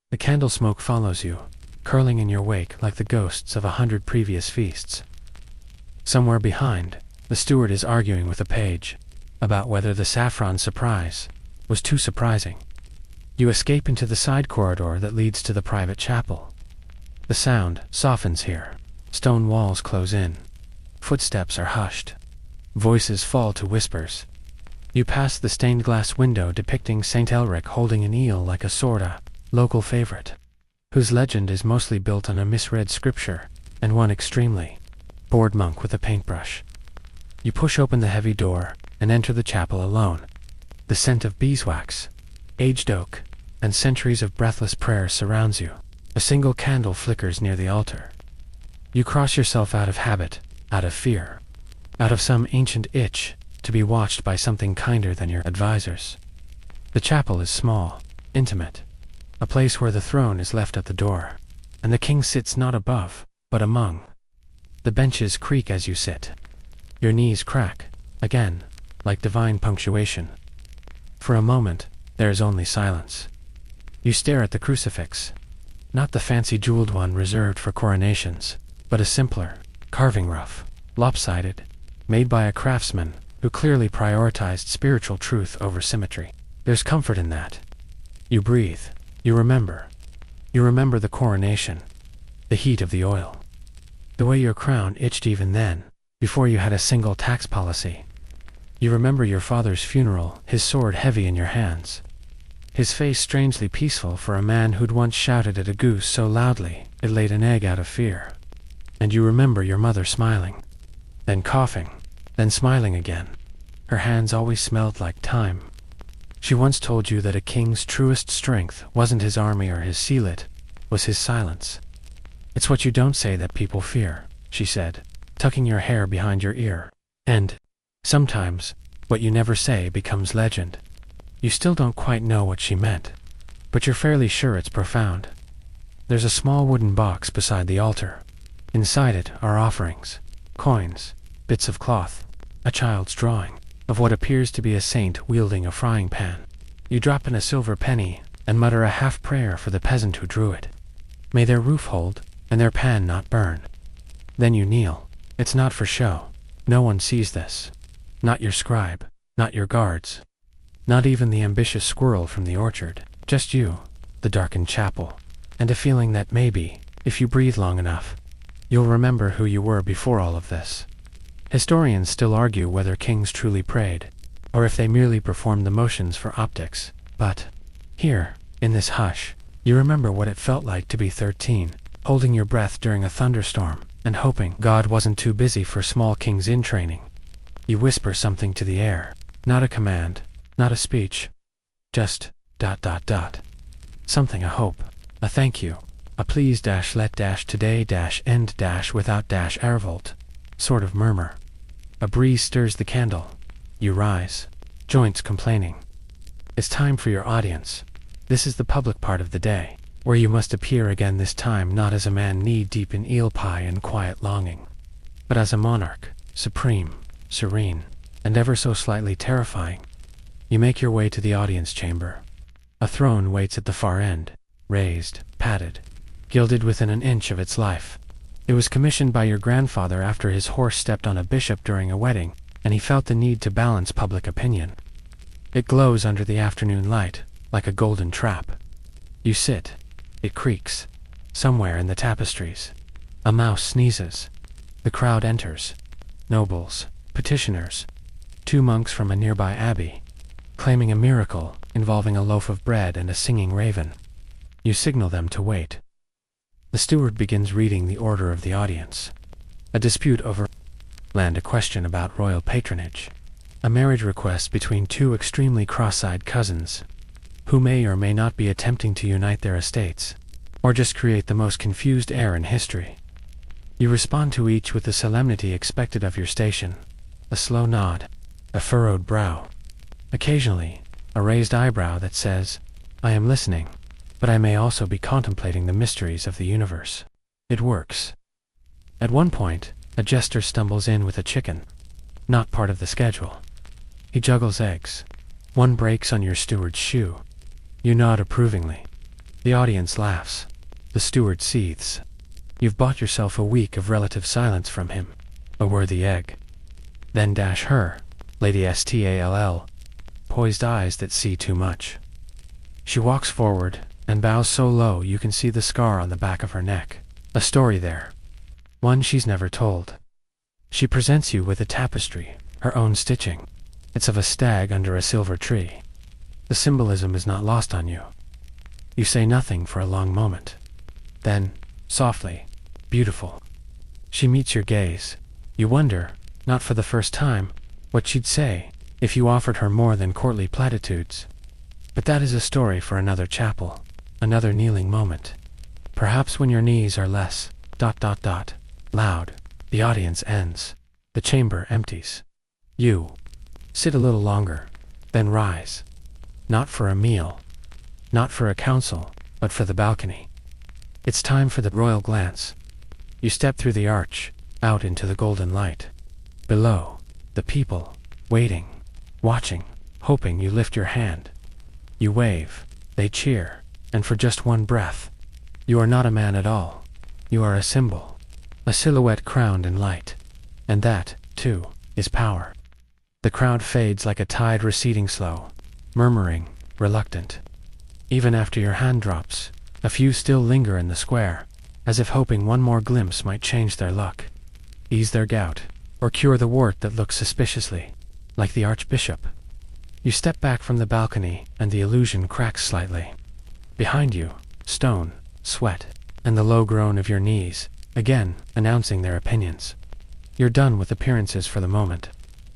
Speaker 1: The candle smoke follows you, curling in your wake like the ghosts of 100 previous feasts. Somewhere behind, the steward is arguing with a page about whether the saffron surprise was too surprising. You escape into the side corridor that leads to the private chapel. The sound softens here. Stone walls close in. Footsteps are hushed. Voices fall to whispers. You pass the stained glass window depicting Saint Elric holding an eel like a sword, a local favorite, whose legend is mostly built on a misread scripture and one extremely bored monk with a paintbrush. You push open the heavy door and enter the chapel alone. The scent of beeswax, aged oak, and centuries of breathless prayer surrounds you. A single candle flickers near the altar. You cross yourself out of habit, out of fear, out of some ancient itch to be watched by something kinder than your advisors. The chapel is small, intimate, a place where the throne is left at the door, and the king sits not above, but among. The benches creak as you sit. Your knees crack, again, like divine punctuation. For a moment, there is only silence. You stare at the crucifix, not the fancy jeweled one reserved for coronations, but a simpler, carving rough, lopsided, made by a craftsman who clearly prioritized spiritual truth over symmetry. There's comfort in that. You breathe. You remember. You remember the coronation, the heat of the oil, the way your crown itched even then, before you had a single tax policy. You remember your father's funeral, his sword heavy in your hands, his face strangely peaceful for a man who'd once shouted at a goose so loudly it laid an egg out of fear. And you remember your mother smiling, then coughing, then smiling again. Her hands always smelled like thyme. She once told you that a king's truest strength wasn't his army or his sealet, was his silence. It's what you don't say that people fear, she said, tucking your hair behind your ear. And, sometimes, what you never say becomes legend. You still don't quite know what she meant, but you're fairly sure it's profound. There's a small wooden box beside the altar. Inside it are offerings, coins, bits of cloth, a child's drawing of what appears to be a saint wielding a frying pan. You drop in a silver penny and mutter a half prayer for the peasant who drew it. May their roof hold and their pan not burn. Then you kneel. It's not for show. No one sees this. Not your scribe, not your guards, not even the ambitious squirrel from the orchard. Just you, the darkened chapel, and a feeling that maybe, if you breathe long enough, you'll remember who you were before all of this. Historians still argue whether kings truly prayed, or if they merely performed the motions for optics. But here, in this hush, you remember what it felt like to be 13, holding your breath during a thunderstorm, and hoping God wasn't too busy for small kings in training. You whisper something to the air, not a command, not a speech, just ... something, a hope, a thank you, a please let today end without Arvolt sort of murmur. A breeze stirs the candle. You rise, joints complaining. It's time for your audience. This is the public part of the day, where you must appear again, this time not as a man knee-deep in eel pie and quiet longing, but as a monarch, supreme, serene, and ever so slightly terrifying. You make your way to the audience chamber. A throne waits at the far end, raised, padded, gilded within an inch of its life. It was commissioned by your grandfather after his horse stepped on a bishop during a wedding, and he felt the need to balance public opinion. It glows under the afternoon light, like a golden trap. You sit. It creaks. Somewhere in the tapestries. A mouse sneezes. The crowd enters. Nobles, petitioners, 2 monks from a nearby abbey, claiming a miracle involving a loaf of bread and a singing raven. You signal them to wait. The steward begins reading the order of the audience. A dispute over land, a question about royal patronage, a marriage request between 2 extremely cross-eyed cousins, who may or may not be attempting to unite their estates, or just create the most confused heir in history. You respond to each with the solemnity expected of your station, a slow nod, a furrowed brow, occasionally a raised eyebrow that says, "I am listening, but I may also be contemplating the mysteries of the universe." It works. At one point, a jester stumbles in with a chicken, not part of the schedule. He juggles eggs. One breaks on your steward's shoe. You nod approvingly. The audience laughs. The steward seethes. You've bought yourself a week of relative silence from him. A worthy egg. Then dash her, Lady Stall, poised eyes that see too much. She walks forward and bows so low you can see the scar on the back of her neck. A story there. One she's never told. She presents you with a tapestry, her own stitching. It's of a stag under a silver tree. The symbolism is not lost on you. You say nothing for a long moment. Then, softly, beautiful, she meets your gaze. You wonder, not for the first time, what she'd say if you offered her more than courtly platitudes. But that is a story for another chapel, another kneeling moment. Perhaps when your knees are less, loud, the audience ends. The chamber empties. You sit a little longer, then rise. Not for a meal, not for a council, but for the balcony. It's time for the royal glance. You step through the arch, out into the golden light. Below, the people, waiting, watching, hoping you lift your hand. You wave, they cheer, and for just one breath, you are not a man at all. You are a symbol, a silhouette crowned in light. And that, too, is power. The crowd fades like a tide receding slow, murmuring, reluctant. Even after your hand drops, a few still linger in the square, as if hoping one more glimpse might change their luck, ease their gout, or cure the wart that looks suspiciously, like the archbishop. You step back from the balcony, and the illusion cracks slightly. Behind you, stone, sweat, and the low groan of your knees, again announcing their opinions. You're done with appearances for the moment.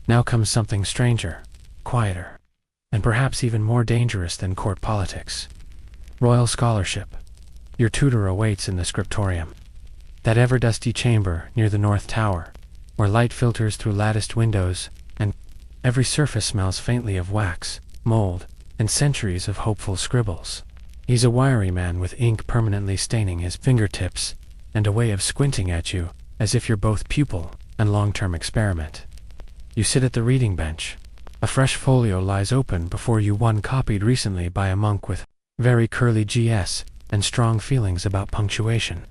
Speaker 1: Now comes something stranger, quieter, and perhaps even more dangerous than court politics. Royal scholarship. Your tutor awaits in the scriptorium. That ever-dusty chamber near the North Tower, where light filters through latticed windows, and every surface smells faintly of wax, mold, and centuries of hopeful scribbles. He's a wiry man with ink permanently staining his fingertips, and a way of squinting at you, as if you're both pupil and long-term experiment. You sit at the reading bench. A fresh folio lies open before you, one copied recently by a monk with very curly GS and strong feelings about punctuation.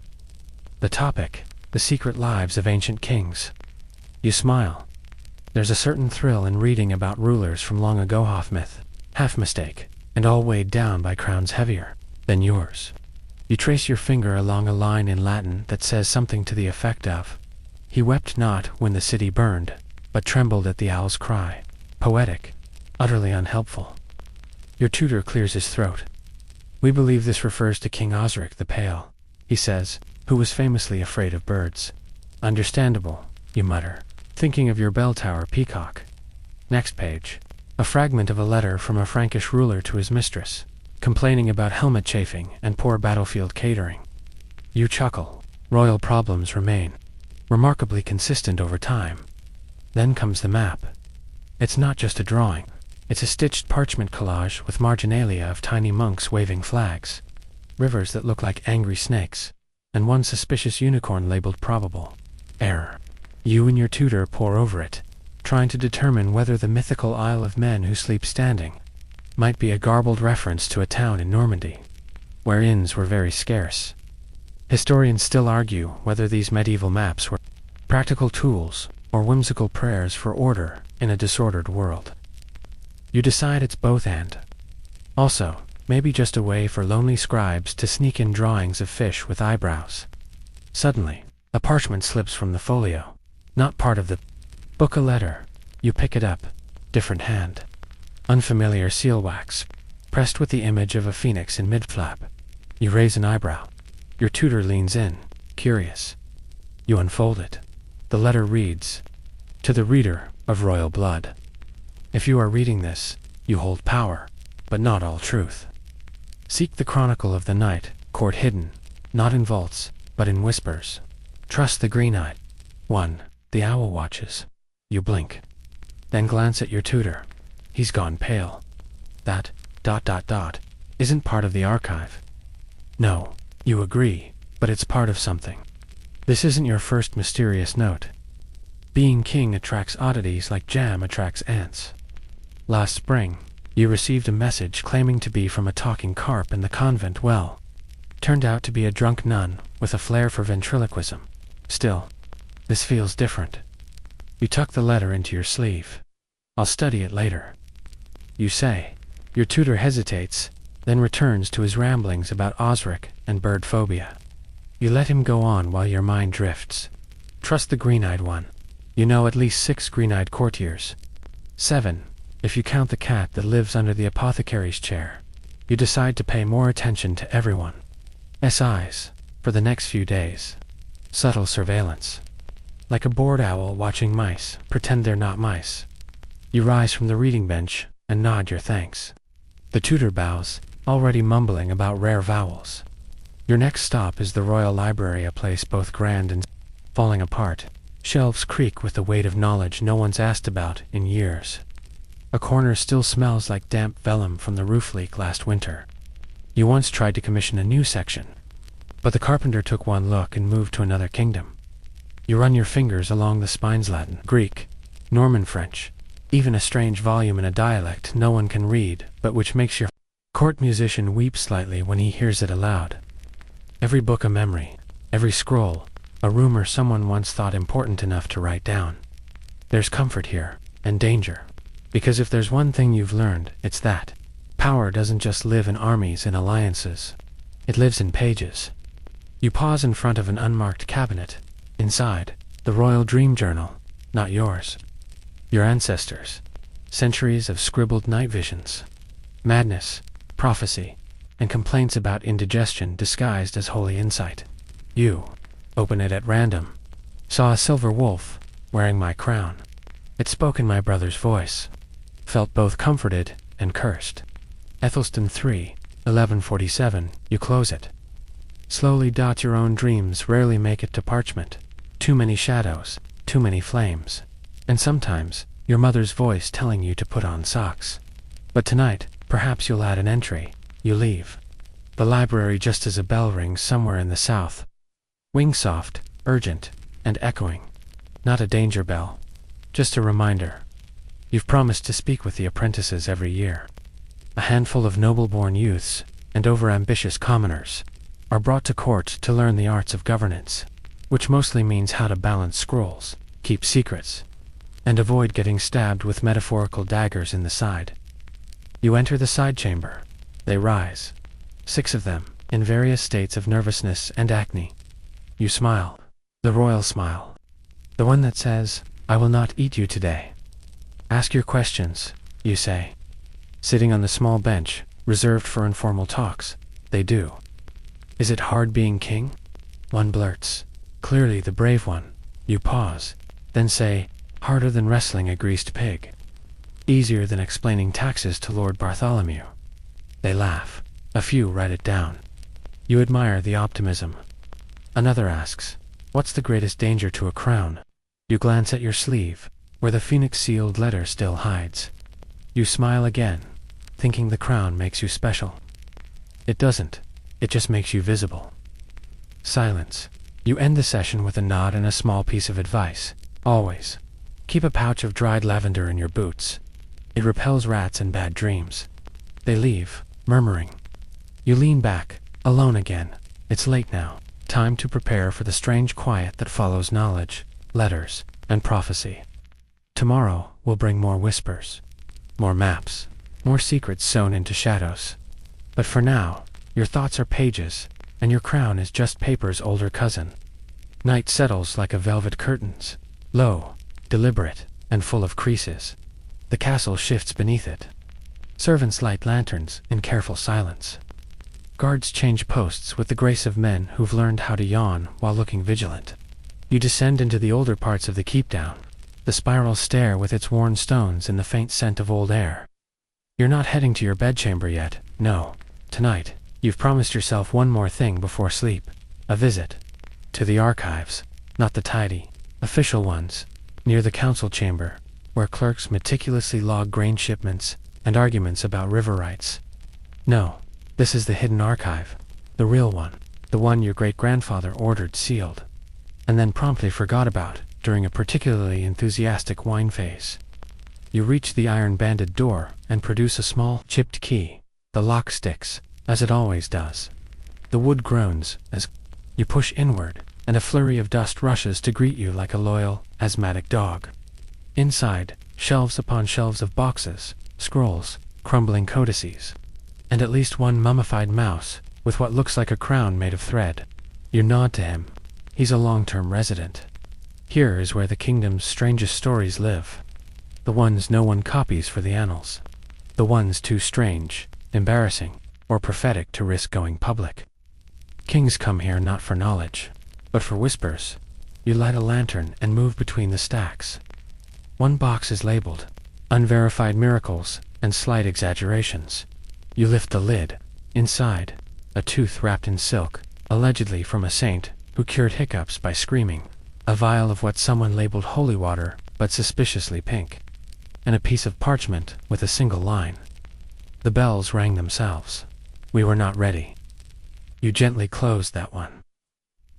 Speaker 1: The topic, the secret lives of ancient kings. You smile. There's a certain thrill in reading about rulers from long ago, half mistake, and all weighed down by crowns heavier than yours. You trace your finger along a line in Latin that says something to the effect of, "He wept not when the city burned, but trembled at the owl's cry." Poetic, utterly unhelpful. Your tutor clears his throat. "We believe this refers to King Osric the Pale," he says, "who was famously afraid of birds." "Understandable," you mutter, thinking of your bell tower peacock. Next page. A fragment of a letter from a Frankish ruler to his mistress, complaining about helmet chafing and poor battlefield catering. You chuckle. Royal problems remain remarkably consistent over time. Then comes the map. It's not just a drawing. It's a stitched parchment collage with marginalia of tiny monks waving flags, rivers that look like angry snakes, and one suspicious unicorn labeled probable. Error. You and your tutor pore over it, trying to determine whether the mythical Isle of Men who sleep standing might be a garbled reference to a town in Normandy, where inns were very scarce. Historians still argue whether these medieval maps were practical tools or whimsical prayers for order in a disordered world. You decide it's both and. Also, maybe just a way for lonely scribes to sneak in drawings of fish with eyebrows. Suddenly, a parchment slips from the folio. Not part of the book. A letter. You pick it up. Different hand. Unfamiliar seal wax, pressed with the image of a phoenix in mid-flap. You raise an eyebrow. Your tutor leans in, curious. You unfold it. The letter reads, "To the reader of royal blood. If you are reading this, you hold power, but not all truth. Seek the chronicle of the night, court hidden, not in vaults, but in whispers. Trust the green-eyed one. The owl watches." You blink. Then glance at your tutor. He's gone pale. That, ... isn't part of the archive. No, you agree, but it's part of something. This isn't your first mysterious note. Being king attracts oddities like jam attracts ants. Last spring, you received a message claiming to be from a talking carp in the convent well. Turned out to be a drunk nun with a flair for ventriloquism. Still, this feels different. You tuck the letter into your sleeve. "I'll study it later," you say. Your tutor hesitates, then returns to his ramblings about Osric and bird phobia. You let him go on while your mind drifts. Trust the green-eyed one. You know at least 6 green-eyed courtiers. 7, if you count the cat that lives under the apothecary's chair. You decide to pay more attention to everyone's eyes for the next few days. Subtle surveillance. Like a bored owl watching mice pretend they're not mice. You rise from the reading bench and nod your thanks. The tutor bows, already mumbling about rare vowels. Your next stop is the Royal Library, a place both grand and falling apart. Shelves creak with the weight of knowledge no one's asked about in years. A corner still smells like damp vellum from the roof leak last winter. You once tried to commission a new section, but the carpenter took one look and moved to another kingdom. You run your fingers along the spines: Latin, Greek, Norman French, even a strange volume in a dialect no one can read, but which makes your court musician weep slightly when he hears it aloud. Every book a memory, every scroll a rumor someone once thought important enough to write down. There's comfort here, and danger, because if there's one thing you've learned, it's that power doesn't just live in armies and alliances. It lives in pages. You pause in front of an unmarked cabinet. Inside, the royal dream journal, not yours. Your ancestors. Centuries of scribbled night visions. Madness, prophecy, and complaints about indigestion disguised as holy insight. You open it at random. Saw a silver wolf, wearing my crown. It spoke in my brother's voice. Felt both comforted and cursed. Ethelstan 3, 1147, you close it. Slowly dot your own dreams rarely make it to parchment. Too many shadows, too many flames. And sometimes, your mother's voice telling you to put on socks. But tonight, perhaps you'll add an entry. You leave the library just as a bell rings somewhere in the south. Wing soft, urgent, and echoing. Not a danger bell. Just a reminder. You've promised to speak with the apprentices every year. A handful of noble-born youths and over-ambitious commoners are brought to court to learn the arts of governance, which mostly means how to balance scrolls, keep secrets, and avoid getting stabbed with metaphorical daggers in the side. You enter the side chamber. They rise. 6 of them, in various states of nervousness and acne. You smile. The royal smile. The one that says, "I will not eat you today." Ask your questions, you say. Sitting on the small bench, reserved for informal talks, they do. Is it hard being king? One blurts. Clearly the brave one. You pause, then say, harder than wrestling a greased pig. Easier than explaining taxes to Lord Bartholomew. They laugh. A few write it down. You admire the optimism. Another asks, what's the greatest danger to a crown? You glance at your sleeve, where the phoenix-sealed letter still hides. You smile again, thinking the crown makes you special. It doesn't. It just makes you visible. Silence. You end the session with a nod and a small piece of advice. Always. Keep a pouch of dried lavender in your boots. It repels rats and bad dreams. They leave, murmuring. You lean back, alone again. It's late now. Time to prepare for the strange quiet that follows knowledge, letters, and prophecy. Tomorrow will bring more whispers, more maps, more secrets sewn into shadows. But for now, your thoughts are pages, and your crown is just paper's older cousin. Night settles like a velvet curtains, low, deliberate, and full of creases. The castle shifts beneath it. Servants light lanterns in careful silence. Guards change posts with the grace of men who've learned how to yawn while looking vigilant. You descend into the older parts of the keep-down, the spiral stair with its worn stones and the faint scent of old air. You're not heading to your bedchamber yet, no. Tonight, you've promised yourself one more thing before sleep, a visit to the archives, not the tidy, official ones, near the council chamber, where clerks meticulously log grain shipments and arguments about river rights. No. This is the hidden archive, the real one, the one your great-grandfather ordered sealed, and then promptly forgot about during a particularly enthusiastic wine phase. You reach the iron-banded door and produce a small, chipped key. The lock sticks, as it always does. The wood groans as you push inward, and a flurry of dust rushes to greet you like a loyal, asthmatic dog. Inside, shelves upon shelves of boxes, scrolls, crumbling codices, and at least one mummified mouse, with what looks like a crown made of thread. You nod to him. He's a long-term resident. Here is where the kingdom's strangest stories live. The ones no one copies for the annals. The ones too strange, embarrassing, or prophetic to risk going public. Kings come here not for knowledge, but for whispers. You light a lantern and move between the stacks. One box is labeled, Unverified Miracles and Slight Exaggerations. You lift the lid. Inside, a tooth wrapped in silk, allegedly from a saint who cured hiccups by screaming, a vial of what someone labeled holy water, but suspiciously pink, and a piece of parchment with a single line. The bells rang themselves. We were not ready. You gently closed that one.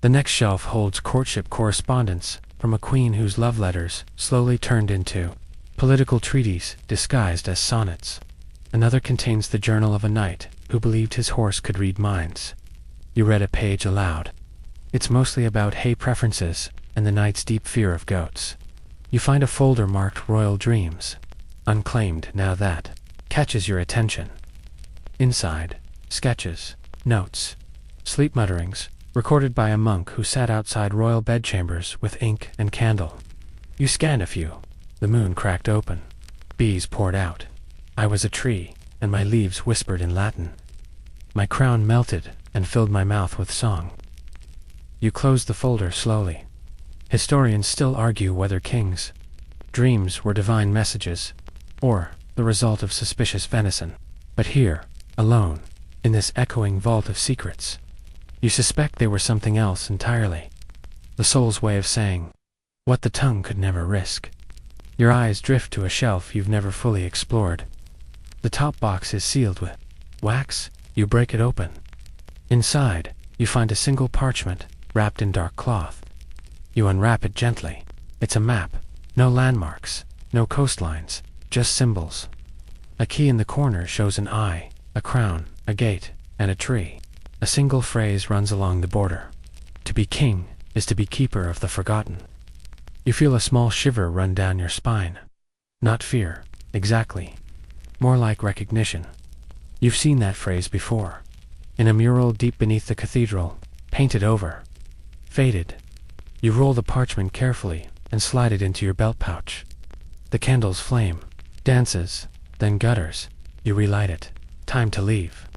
Speaker 1: The next shelf holds courtship correspondence from a queen whose love letters slowly turned into political treaties disguised as sonnets. Another contains the journal of a knight who believed his horse could read minds. You read a page aloud. It's mostly about hay preferences and the knight's deep fear of goats. You find a folder marked Royal Dreams, unclaimed now that catches your attention. Inside, sketches, notes, sleep mutterings, recorded by a monk who sat outside royal bedchambers with ink and candle. You scan a few. The moon cracked open. Bees poured out. I was a tree, and my leaves whispered in Latin. My crown melted and filled my mouth with song. You closed the folder slowly. Historians still argue whether kings' dreams were divine messages, or the result of suspicious venison. But here, alone, in this echoing vault of secrets, you suspect they were something else entirely. The soul's way of saying what the tongue could never risk. Your eyes drift to a shelf you've never fully explored. The top box is sealed with wax. You break it open. Inside, you find a single parchment, wrapped in dark cloth. You unwrap it gently. It's a map. No landmarks, no coastlines, just symbols. A key in the corner shows an eye, a crown, a gate, and a tree. A single phrase runs along the border. To be king is to be keeper of the forgotten. You feel a small shiver run down your spine. Not fear, exactly. More like recognition. You've seen that phrase before. In a mural deep beneath the cathedral, painted over. Faded. You roll the parchment carefully and slide it into your belt pouch. The candle's flame dances, then gutters. You relight it. Time to leave.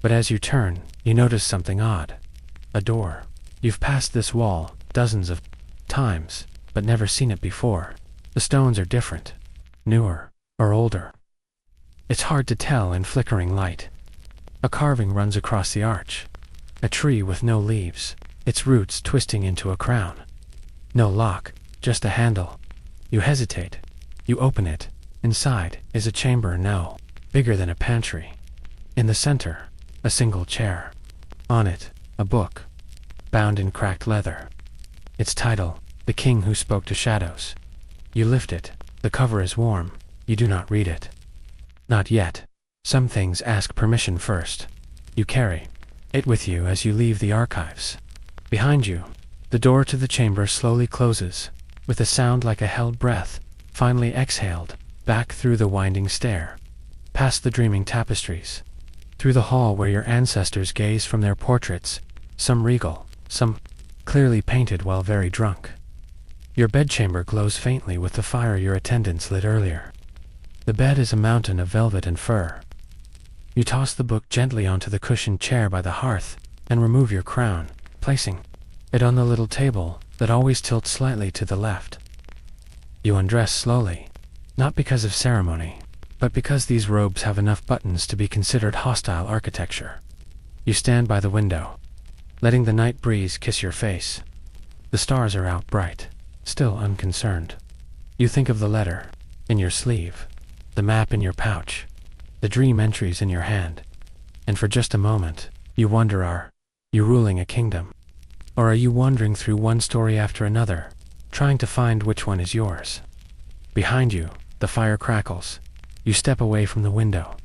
Speaker 1: But as you turn, you notice something odd. A door. You've passed this wall dozens of times, but never seen it before. The stones are different. Newer, or older. It's hard to tell in flickering light. A carving runs across the arch. A tree with no leaves, its roots twisting into a crown. No lock, just a handle. You hesitate. You open it. Inside is a chamber no bigger than a pantry. In the center, a single chair. On it, a book, bound in cracked leather. Its title, The King Who Spoke to Shadows. You lift it. The cover is warm. You do not read it. Not yet. Some things ask permission first. You carry it with you as you leave the archives. Behind you, the door to the chamber slowly closes, with a sound like a held breath, finally exhaled, back through the winding stair, past the dreaming tapestries, through the hall where your ancestors gaze from their portraits, some regal, some clearly painted while very drunk. Your bedchamber glows faintly with the fire your attendants lit earlier. The bed is a mountain of velvet and fur. You toss the book gently onto the cushioned chair by the hearth, and remove your crown, placing it on the little table that always tilts slightly to the left. You undress slowly, not because of ceremony, but because these robes have enough buttons to be considered hostile architecture. You stand by the window, letting the night breeze kiss your face. The stars are out bright, still unconcerned. You think of the letter in your sleeve, the map in your pouch, the dream entries in your hand, and for just a moment, you wonder, are you ruling a kingdom? Or are you wandering through one story after another, trying to find which one is yours? Behind you, the fire crackles. You step away from the window.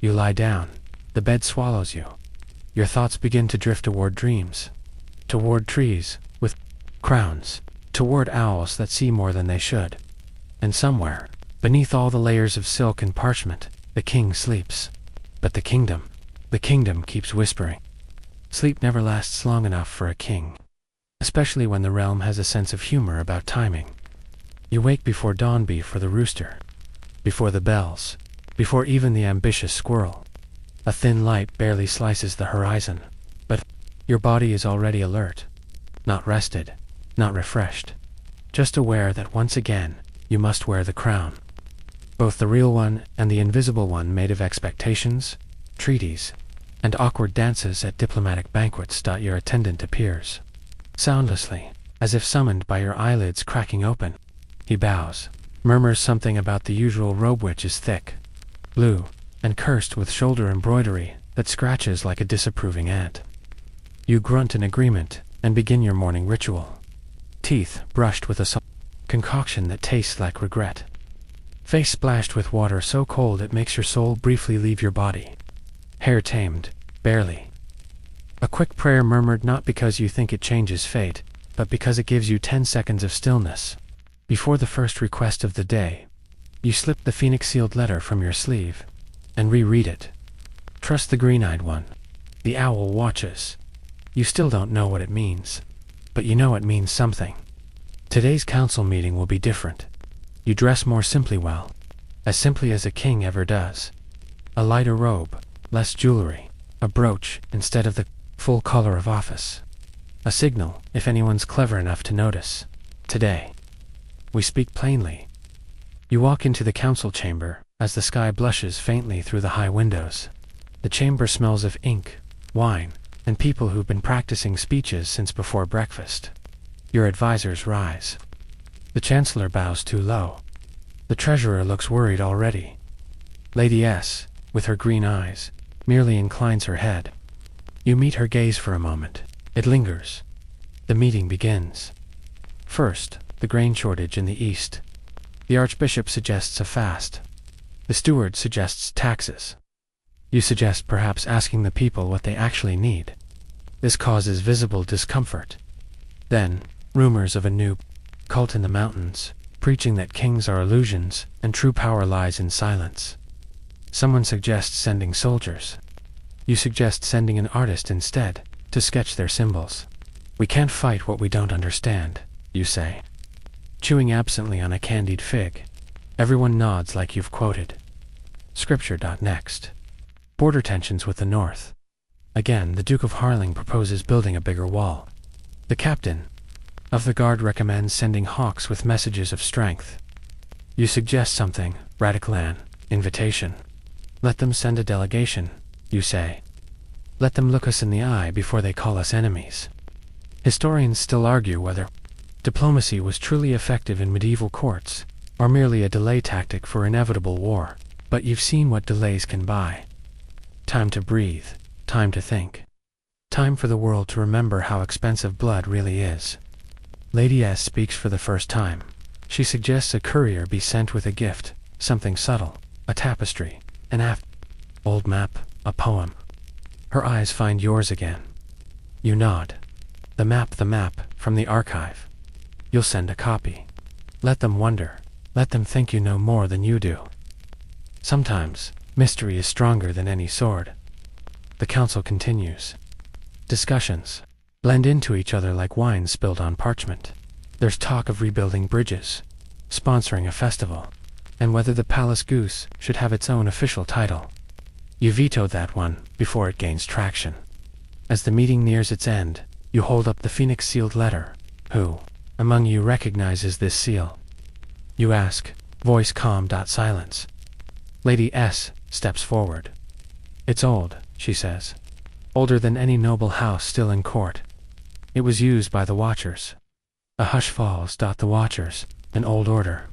Speaker 1: You lie down. The bed swallows you. Your thoughts begin to drift toward dreams, toward trees with crowns, toward owls that see more than they should. And somewhere, beneath all the layers of silk and parchment, the king sleeps. But the kingdom keeps whispering. Sleep never lasts long enough for a king, especially when the realm has a sense of humor about timing. You wake before dawn for the rooster, before the bells, before even the ambitious squirrel. A thin light barely slices the horizon, but your body is already alert, not rested, not refreshed, just aware that once again you must wear the crown. Both the real one and the invisible one made of expectations, treaties, and awkward dances at diplomatic banquets. Your attendant appears, soundlessly, as if summoned by your eyelids cracking open. He bows, murmurs something about the usual robe, which is thick, blue, and cursed with shoulder embroidery that scratches like a disapproving ant. You grunt in agreement and begin your morning ritual. Teeth brushed with a concoction that tastes like regret. Face splashed with water so cold it makes your soul briefly leave your body. Hair tamed, barely. A quick prayer murmured, not because you think it changes fate, but because it gives you 10 seconds of stillness. Before the first request of the day, you slip the phoenix-sealed letter from your sleeve and reread it. Trust the green-eyed one. The owl watches. You still don't know what it means, but you know it means something. Today's council meeting will be different. You dress more simply, well, as simply as a king ever does. A lighter robe, less jewelry, a brooch instead of the full color of office. A signal, if anyone's clever enough to notice. Today, we speak plainly. You walk into the council chamber as the sky blushes faintly through the high windows. The chamber smells of ink, wine, and people who've been practicing speeches since before breakfast. Your advisors rise. The chancellor bows too low. The treasurer looks worried already. Lady S, with her green eyes, merely inclines her head. You meet her gaze for a moment. It lingers. The meeting begins. First, the grain shortage in the east. The archbishop suggests a fast. The steward suggests taxes. You suggest perhaps asking the people what they actually need. This causes visible discomfort. Then, rumors of a new cult in the mountains, preaching that kings are illusions and true power lies in silence. Someone suggests sending soldiers. You suggest sending an artist instead, to sketch their symbols. We can't fight what we don't understand, you say. Chewing absently on a candied fig. Everyone nods like you've quoted. Scripture. Next. Border tensions with the north. Again, the Duke of Harling proposes building a bigger wall. The captain of the guard recommends sending hawks with messages of strength. You suggest something radical, an invitation. Let them send a delegation, you say. Let them look us in the eye before they call us enemies. Historians still argue whether diplomacy was truly effective in medieval courts, or merely a delay tactic for inevitable war, but you've seen what delays can buy. Time to breathe, time to think. Time for the world to remember how expensive blood really is. Lady S speaks for the first time. She suggests a courier be sent with a gift, something subtle, a tapestry, an old map, a poem. Her eyes find yours again. You nod. The map, from the archive. You'll send a copy. Let them wonder. Let them think you know more than you do. Sometimes, mystery is stronger than any sword. The council continues. Discussions blend into each other like wine spilled on parchment. There's talk of rebuilding bridges, sponsoring a festival, and whether the palace goose should have its own official title. You veto that one before it gains traction. As the meeting nears its end, you hold up the phoenix-sealed letter. Who among you recognizes this seal? You ask, voice calm. Silence. Lady S steps forward. It's old, she says. Older than any noble house still in court. It was used by the Watchers. A hush falls. The Watchers, an old order.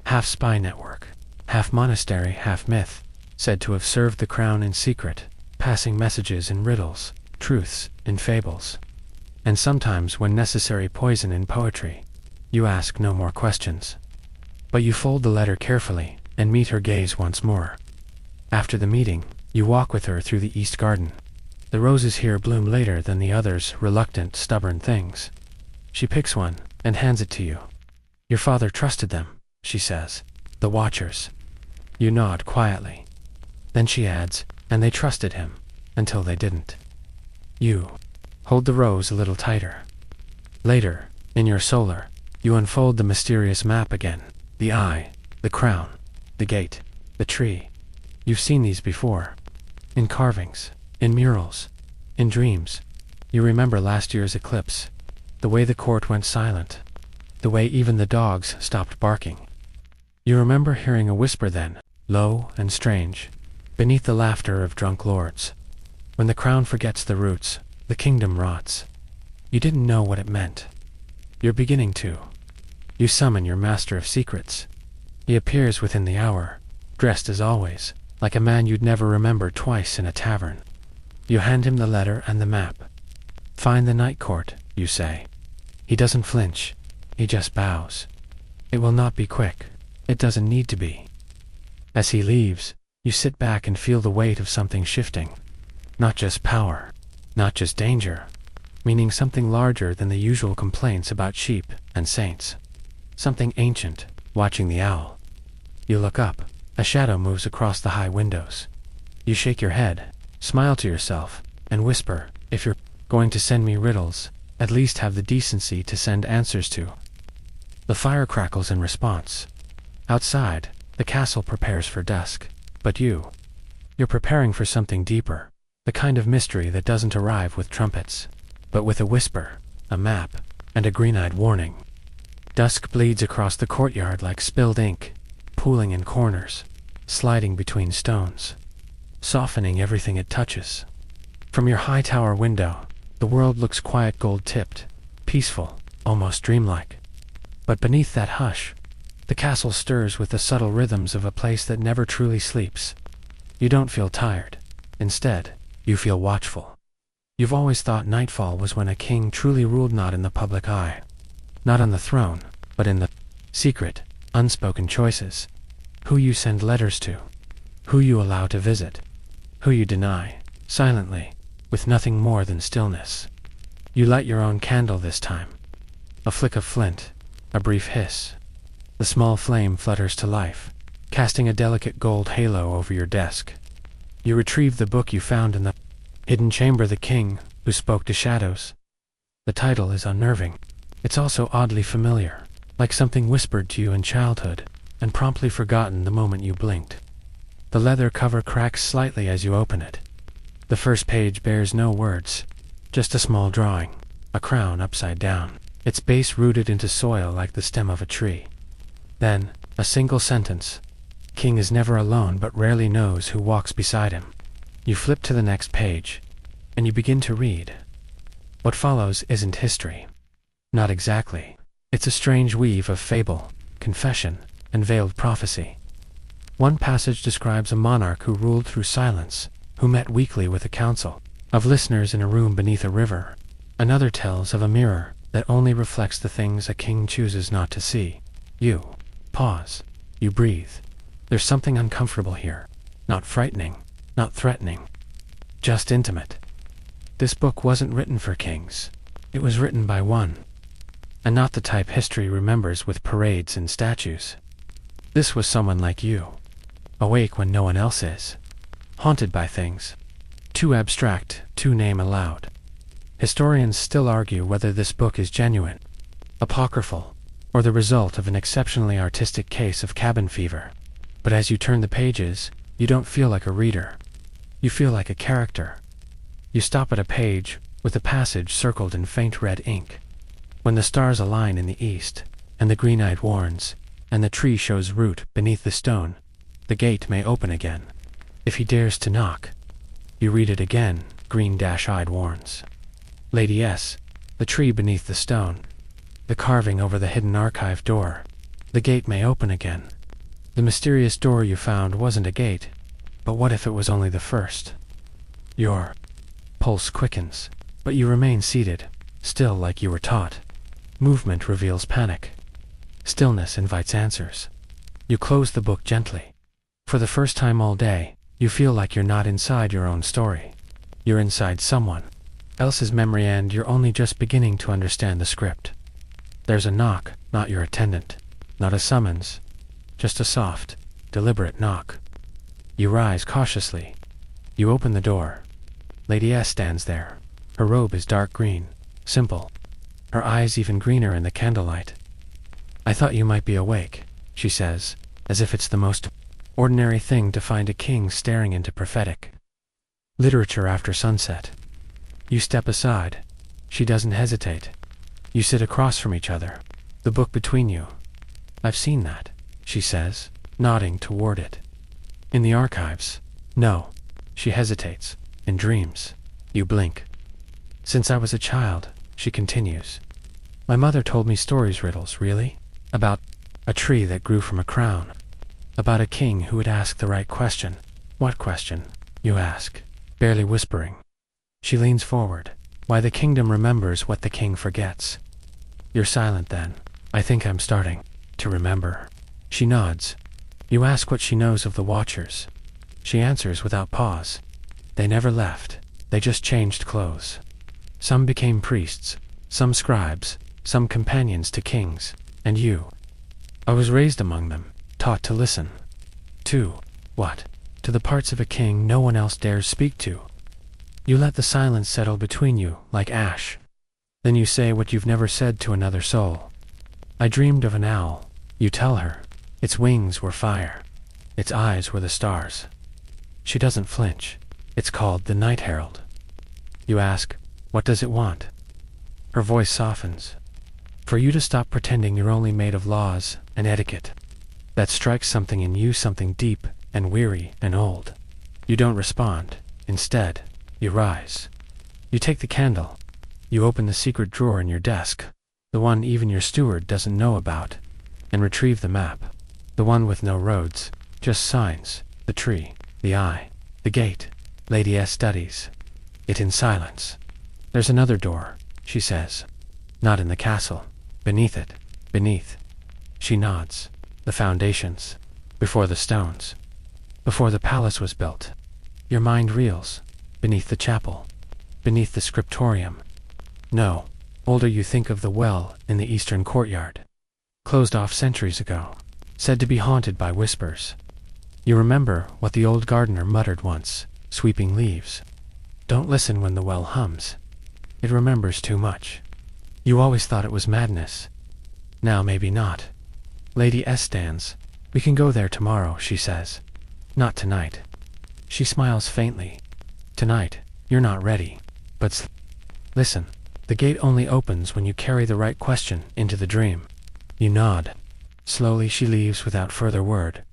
Speaker 1: Half spy network, half monastery, half myth, said to have served the crown in secret, passing messages in riddles, truths in fables, and sometimes when necessary poison in poetry. You ask no more questions. But you fold the letter carefully and meet her gaze once more. After the meeting, you walk with her through the East Garden. The roses here bloom later than the others, reluctant, stubborn things. She picks one and hands it to you. Your father trusted them, she says. The Watchers. You nod quietly. Then she adds, and they trusted him, until they didn't. You hold the rose a little tighter. Later, in your solar, you unfold the mysterious map again. The eye, the crown, the gate, the tree. You've seen these before. In carvings, in murals, in dreams. You remember last year's eclipse, the way the court went silent, the way even the dogs stopped barking. You remember hearing a whisper then, low and strange, beneath the laughter of drunk lords. When the crown forgets the roots, the kingdom rots. You didn't know what it meant. You're beginning to. You summon your master of secrets. He appears within the hour, dressed as always, like a man you'd never remember twice in a tavern. You hand him the letter and the map. Find the night court, you say. He doesn't flinch. He just bows. It will not be quick. It doesn't need to be. As he leaves, you sit back and feel the weight of something shifting. Not just power, not just danger, meaning something larger than the usual complaints about sheep and saints. Something ancient, watching the owl. You look up. A shadow moves across the high windows. You shake your head, smile to yourself, and whisper, if you're going to send me riddles, at least have the decency to send answers to. The fire crackles in response. Outside, the castle prepares for dusk. But you're preparing for something deeper. The kind of mystery that doesn't arrive with trumpets, but with a whisper, a map, and a green-eyed warning. Dusk bleeds across the courtyard like spilled ink, pooling in corners, sliding between stones, softening everything it touches. From your high tower window, the world looks quiet, gold-tipped, peaceful, almost dreamlike. But beneath that hush, the castle stirs with the subtle rhythms of a place that never truly sleeps. You don't feel tired. Instead, you feel watchful. You've always thought nightfall was when a king truly ruled, not in the public eye, not on the throne, but in the secret, unspoken choices. Who you send letters to, who you allow to visit, who you deny, silently, with nothing more than stillness. You light your own candle this time. A flick of flint, a brief hiss. The small flame flutters to life, casting a delicate gold halo over your desk. You retrieve the book you found in the hidden chamber, The King Who Spoke to Shadows. The title is unnerving. It's also oddly familiar, like something whispered to you in childhood, and promptly forgotten the moment you blinked. The leather cover cracks slightly as you open it. The first page bears no words, just a small drawing, a crown upside down, its base rooted into soil like the stem of a tree. Then, a single sentence. King is never alone but rarely knows who walks beside him. You flip to the next page, and you begin to read. What follows isn't history. Not exactly. It's a strange weave of fable, confession, and veiled prophecy. One passage describes a monarch who ruled through silence, who met weekly with a council of listeners in a room beneath a river. Another tells of a mirror that only reflects the things a king chooses not to see. You pause. You breathe. There's something uncomfortable here. Not frightening, not threatening, just intimate. This book wasn't written for kings. It was written by one, and not the type history remembers with parades and statues. This was someone like you, awake when no one else is, haunted by things too abstract to name aloud. Historians still argue whether this book is genuine, apocryphal, or the result of an exceptionally artistic case of cabin fever. But as you turn the pages, you don't feel like a reader. You feel like a character. You stop at a page with a passage circled in faint red ink. When the stars align in the east, and the green-eyed warns, and the tree shows root beneath the stone, the gate may open again. If he dares to knock. You read it again, green-eyed warns. Lady S., the tree beneath the stone, the carving over the hidden archive door. The gate may open again. The mysterious door you found wasn't a gate, but what if it was only the first? Your pulse quickens, but you remain seated, still like you were taught. Movement reveals panic. Stillness invites answers. You close the book gently. For the first time all day, you feel like you're not inside your own story. You're inside someone else's memory, and you're only just beginning to understand the script. There's a knock, not your attendant, not a summons, just a soft, deliberate knock. You rise cautiously. You open the door. Lady S stands there. Her robe is dark green, simple, her eyes even greener in the candlelight. "I thought you might be awake," she says, as if it's the most ordinary thing to find a king staring into prophetic literature after sunset. You step aside. She doesn't hesitate. You sit across from each other, the book between you. "I've seen that," she says, nodding toward it. "In the archives." "No." She hesitates. "In dreams." You blink. "Since I was a child," she continues. "My mother told me stories, riddles, really. About a tree that grew from a crown. About a king who would ask the right question." "What question?" you ask, barely whispering. She leans forward. "Why the kingdom remembers what the king forgets." You're silent then. "I think I'm starting to remember." She nods. You ask what she knows of the Watchers. She answers without pause. "They never left. They just changed clothes. Some became priests, some scribes, some companions to kings, and you. I was raised among them, taught to listen. To what? To the parts of a king no one else dares speak to. You let the silence settle between you like ash. Then you say what you've never said to another soul. I dreamed of an owl," you tell her. "Its wings were fire. Its eyes were the stars." She doesn't flinch. "It's called the Night Herald." You ask, "What does it want?" Her voice softens. "For you to stop pretending you're only made of laws and etiquette. That strikes something in you, something deep and weary and old." You don't respond. Instead, you rise. You take the candle. You open the secret drawer in your desk, the one even your steward doesn't know about, and retrieve the map. The one with no roads, just signs, the tree, the eye, the gate. Lady S studies it in silence. "There's another door," she says. "Not in the castle. Beneath it. Beneath." She nods. "The foundations. Before the stones. Before the palace was built." Your mind reels. Beneath the chapel. Beneath the scriptorium. No. Older, you think of the well in the eastern courtyard. Closed off centuries ago. Said to be haunted by whispers. You remember what the old gardener muttered once, sweeping leaves. "Don't listen when the well hums. It remembers too much." You always thought it was madness. Now maybe not. Lady S stands. "We can go there tomorrow," she says. "Not tonight." She smiles faintly. "Tonight, you're not ready. But listen, the gate only opens when you carry the right question into the dream." You nod. Slowly she leaves without further word.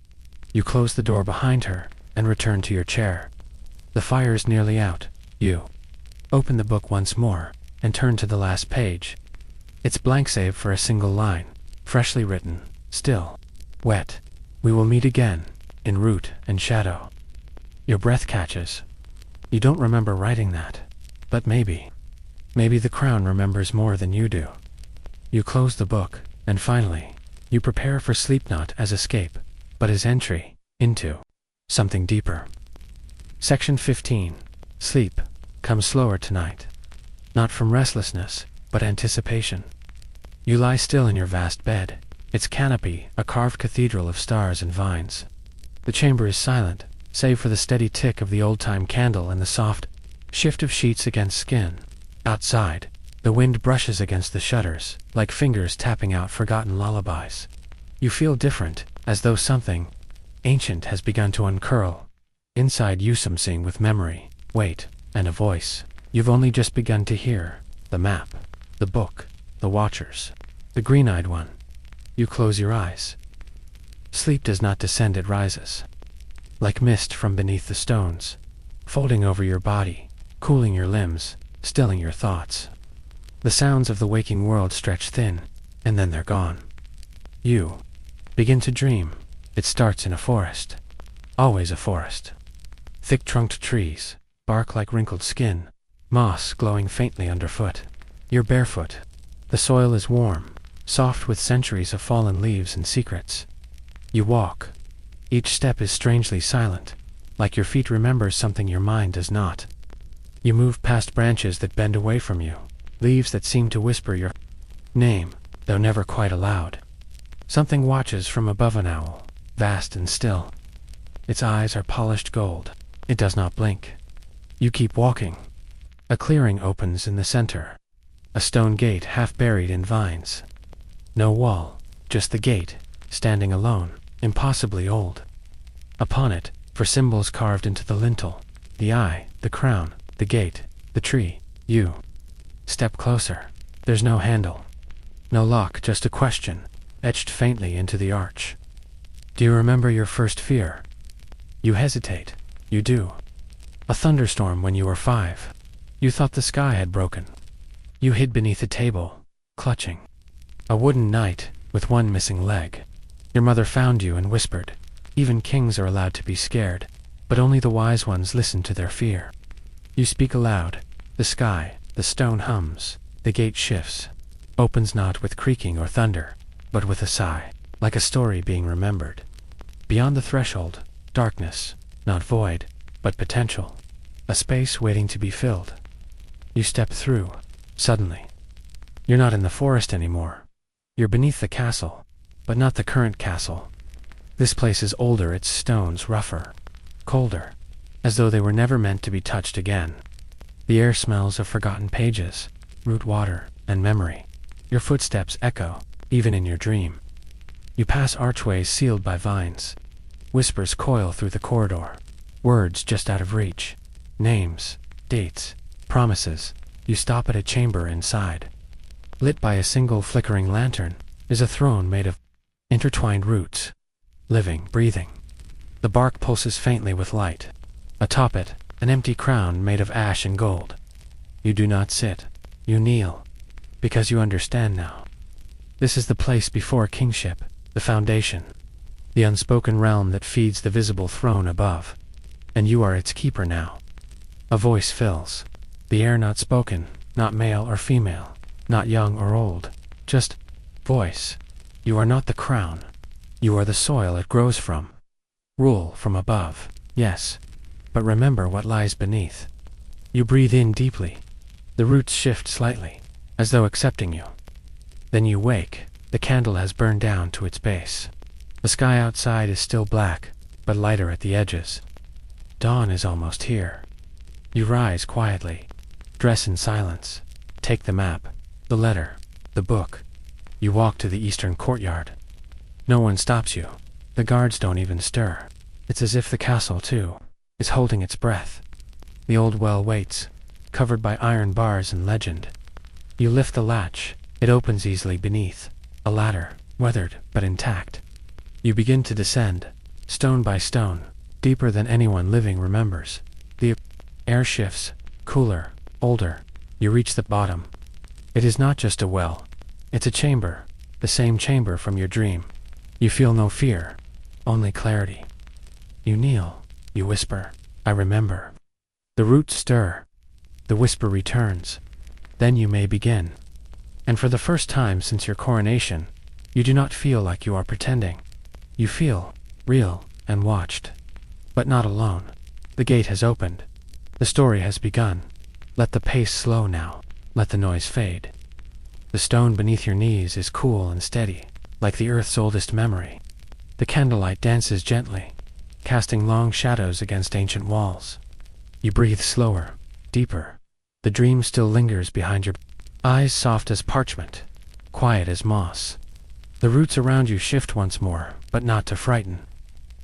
Speaker 1: You close the door behind her and return to your chair. The fire is nearly out. You open the book once more and turn to the last page. It's blank save for a single line, freshly written, still wet. "We will meet again, in root and shadow." Your breath catches. You don't remember writing that, but maybe the crown remembers more than you do. You close the book, and finally, you prepare for sleep, not as escape, but as entry into something deeper. Section 15. Sleep comes slower tonight. Not from restlessness, but anticipation. You lie still in your vast bed, its canopy a carved cathedral of stars and vines. The chamber is silent, save for the steady tick of the old-time candle and the soft shift of sheets against skin. Outside, the wind brushes against the shutters, like fingers tapping out forgotten lullabies. You feel different, as though something ancient has begun to uncurl. Inside you something with memory, weight, and a voice you've only just begun to hear. The map, the book, the watchers, the green-eyed one. You close your eyes. Sleep does not descend, it rises. Like mist from beneath the stones, folding over your body, cooling your limbs, stilling your thoughts. The sounds of the waking world stretch thin, and then they're gone. You begin to dream. It starts in a forest. Always a forest. Thick-trunked trees, bark like wrinkled skin, moss glowing faintly underfoot. You're barefoot. The soil is warm, soft with centuries of fallen leaves and secrets. You walk. Each step is strangely silent, like your feet remembers something your mind does not. You move past branches that bend away from you, leaves that seem to whisper your name, though never quite aloud. Something watches from above an owl, vast and still. Its eyes are polished gold. It does not blink. You keep walking. A clearing opens in the center. A stone gate half buried in vines. No wall, just the gate, standing alone, impossibly old. Upon it, for symbols carved into the lintel, the eye, the crown, the gate, the tree, you. Step closer. There's no handle. No lock, just a question, etched faintly into the arch. Do you remember your first fear? You hesitate. You do. A thunderstorm when you were 5. You thought the sky had broken. You hid beneath a table, clutching. A wooden knight, with one missing leg. Your mother found you and whispered, "Even kings are allowed to be scared, but only the wise ones listen to their fear." You speak aloud. The sky, the stone hums, the gate shifts, opens not with creaking or thunder, but with a sigh, like a story being remembered. Beyond the threshold, darkness, not void, but potential, a space waiting to be filled. You step through, suddenly. You're not in the forest anymore. You're beneath the castle, but not the current castle. This place is older, its stones rougher, colder, as though they were never meant to be touched again. The air smells of forgotten pages, root water, and memory. Your footsteps echo, even in your dream. You pass archways sealed by vines. Whispers coil through the corridor. Words just out of reach. Names, dates, promises. You stop at a chamber inside. Lit by a single flickering lantern is a throne made of intertwined roots. Living, breathing. The bark pulses faintly with light. Atop it, an empty crown made of ash and gold. You do not sit. You kneel. Because you understand now. This is the place before kingship, the foundation. The unspoken realm that feeds the visible throne above. And you are its keeper now. A voice fills. The air not spoken, not male or female, not young or old. Just voice. You are not the crown. You are the soil it grows from. Rule from above, yes. But remember what lies beneath. You breathe in deeply. The roots shift slightly, as though accepting you. Then you wake. The candle has burned down to its base. The sky outside is still black, but lighter at the edges. Dawn is almost here. You rise quietly. Dress in silence. Take the map, the letter, the book. You walk to the eastern courtyard. No one stops you. The guards don't even stir. It's as if the castle, too, is holding its breath. The old well waits, covered by iron bars and legend. You lift the latch. It opens easily beneath. A ladder, weathered but intact. You begin to descend, stone by stone, deeper than anyone living remembers. The air shifts, cooler, older. You reach the bottom. It is not just a well. It's a chamber, the same chamber from your dream. You feel no fear, only clarity. You kneel. You whisper, "I remember." The roots stir. The whisper returns. Then you may begin. And for the first time since your coronation, you do not feel like you are pretending. You feel real and watched. But not alone. The gate has opened. The story has begun. Let the pace slow now. Let the noise fade. The stone beneath your knees is cool and steady, like the earth's oldest memory. The candlelight dances gently, casting long shadows against ancient walls. You breathe slower, deeper. The dream still lingers behind your eyes, soft as parchment, quiet as moss. The roots around you shift once more, but not to frighten.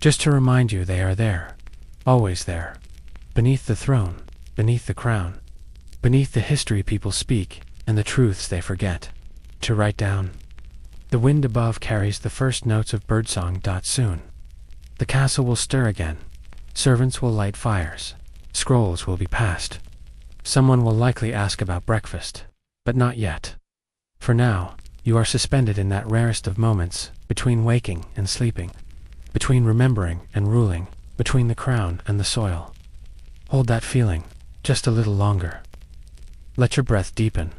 Speaker 1: Just to remind you they are there, always there. Beneath the throne, beneath the crown, beneath the history people speak and the truths they forget to write down. The wind above carries the first notes of birdsong. Soon, the castle will stir again. Servants will light fires. Scrolls will be passed. Someone will likely ask about breakfast, but not yet. For now, you are suspended in that rarest of moments, between waking and sleeping, between remembering and ruling, between the crown and the soil. Hold that feeling, just a little longer. Let your breath deepen.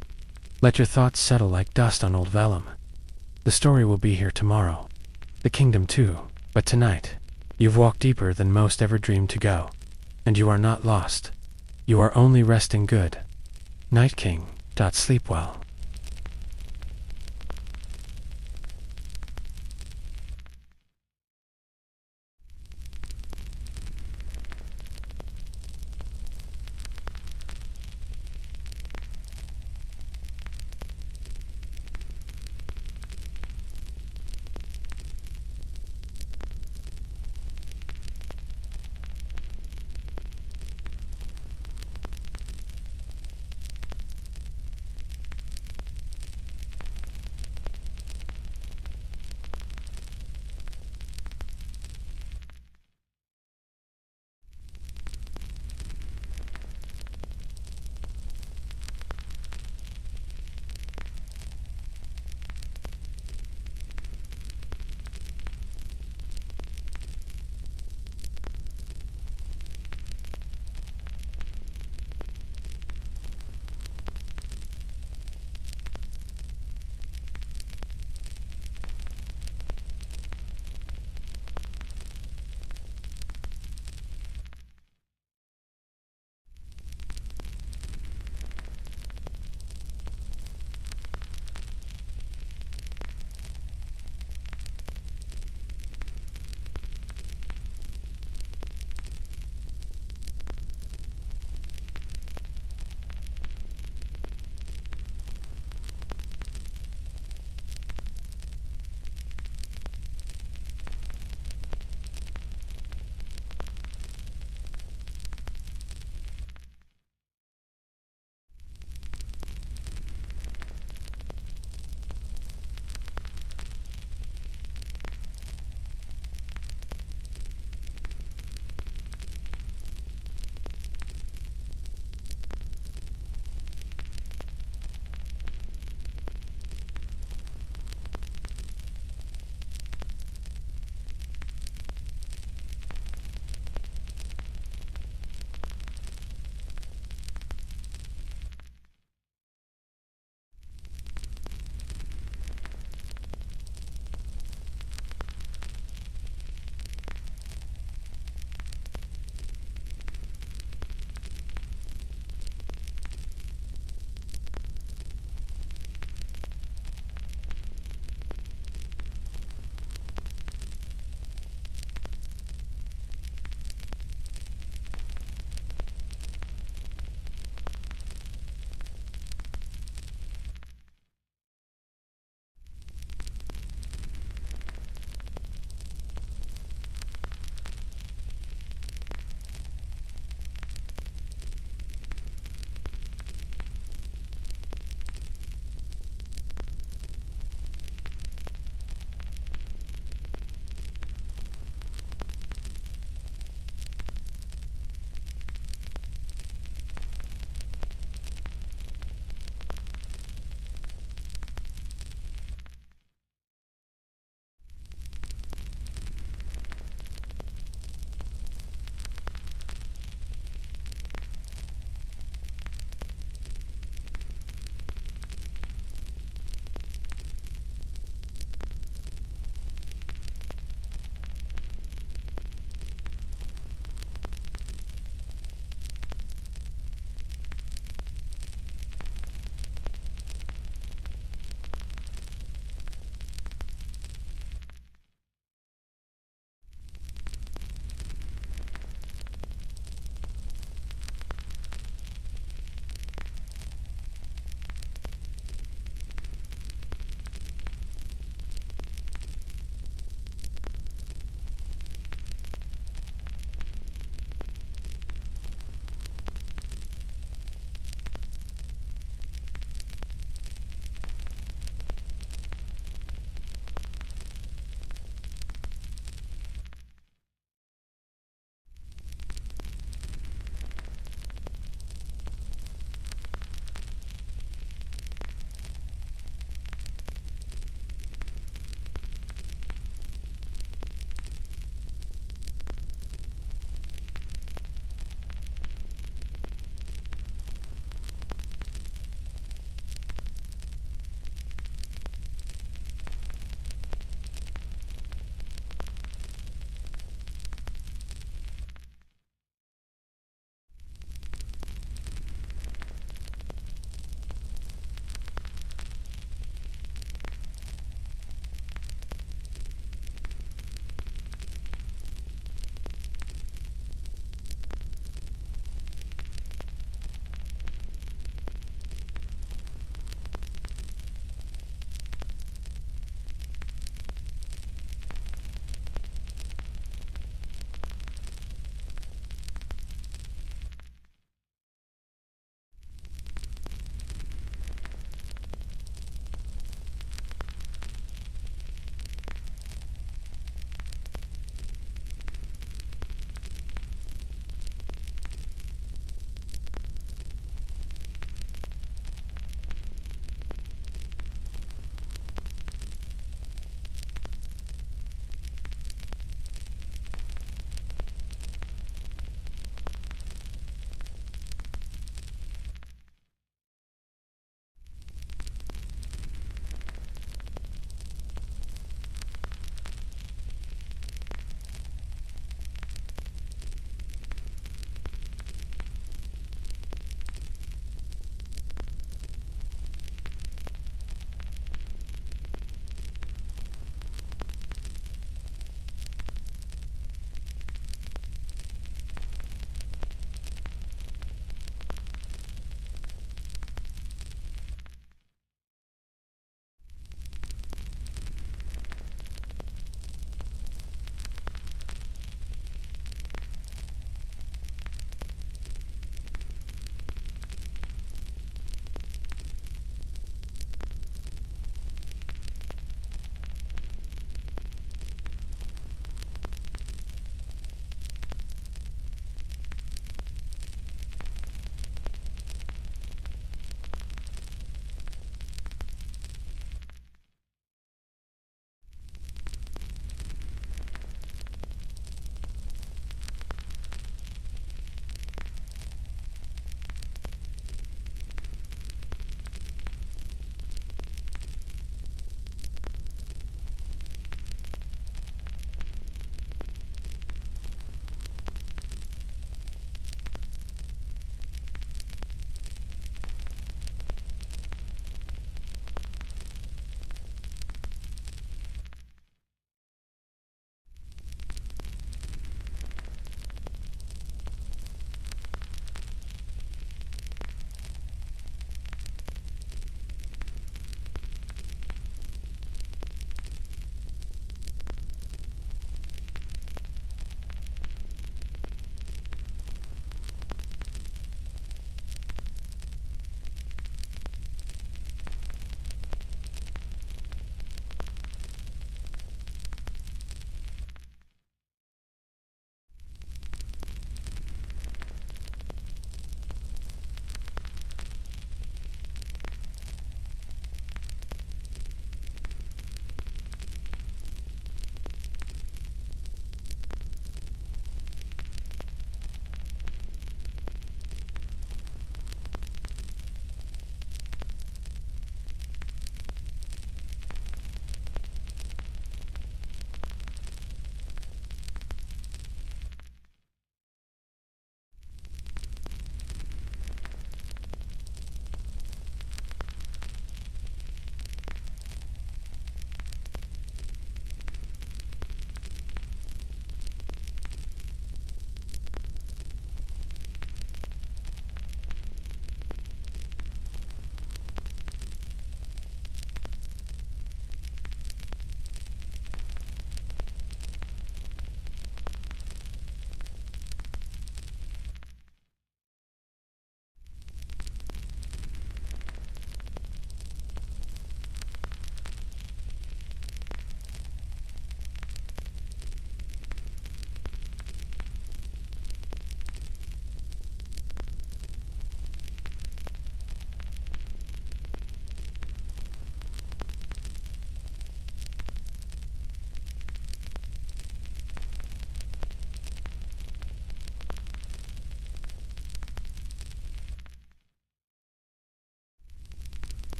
Speaker 1: Let your thoughts settle like dust on old vellum. The story will be here tomorrow. The kingdom too, but tonight, you've walked deeper than most ever dreamed to go. And you are not lost. You are only resting good. Night King. Sleep well.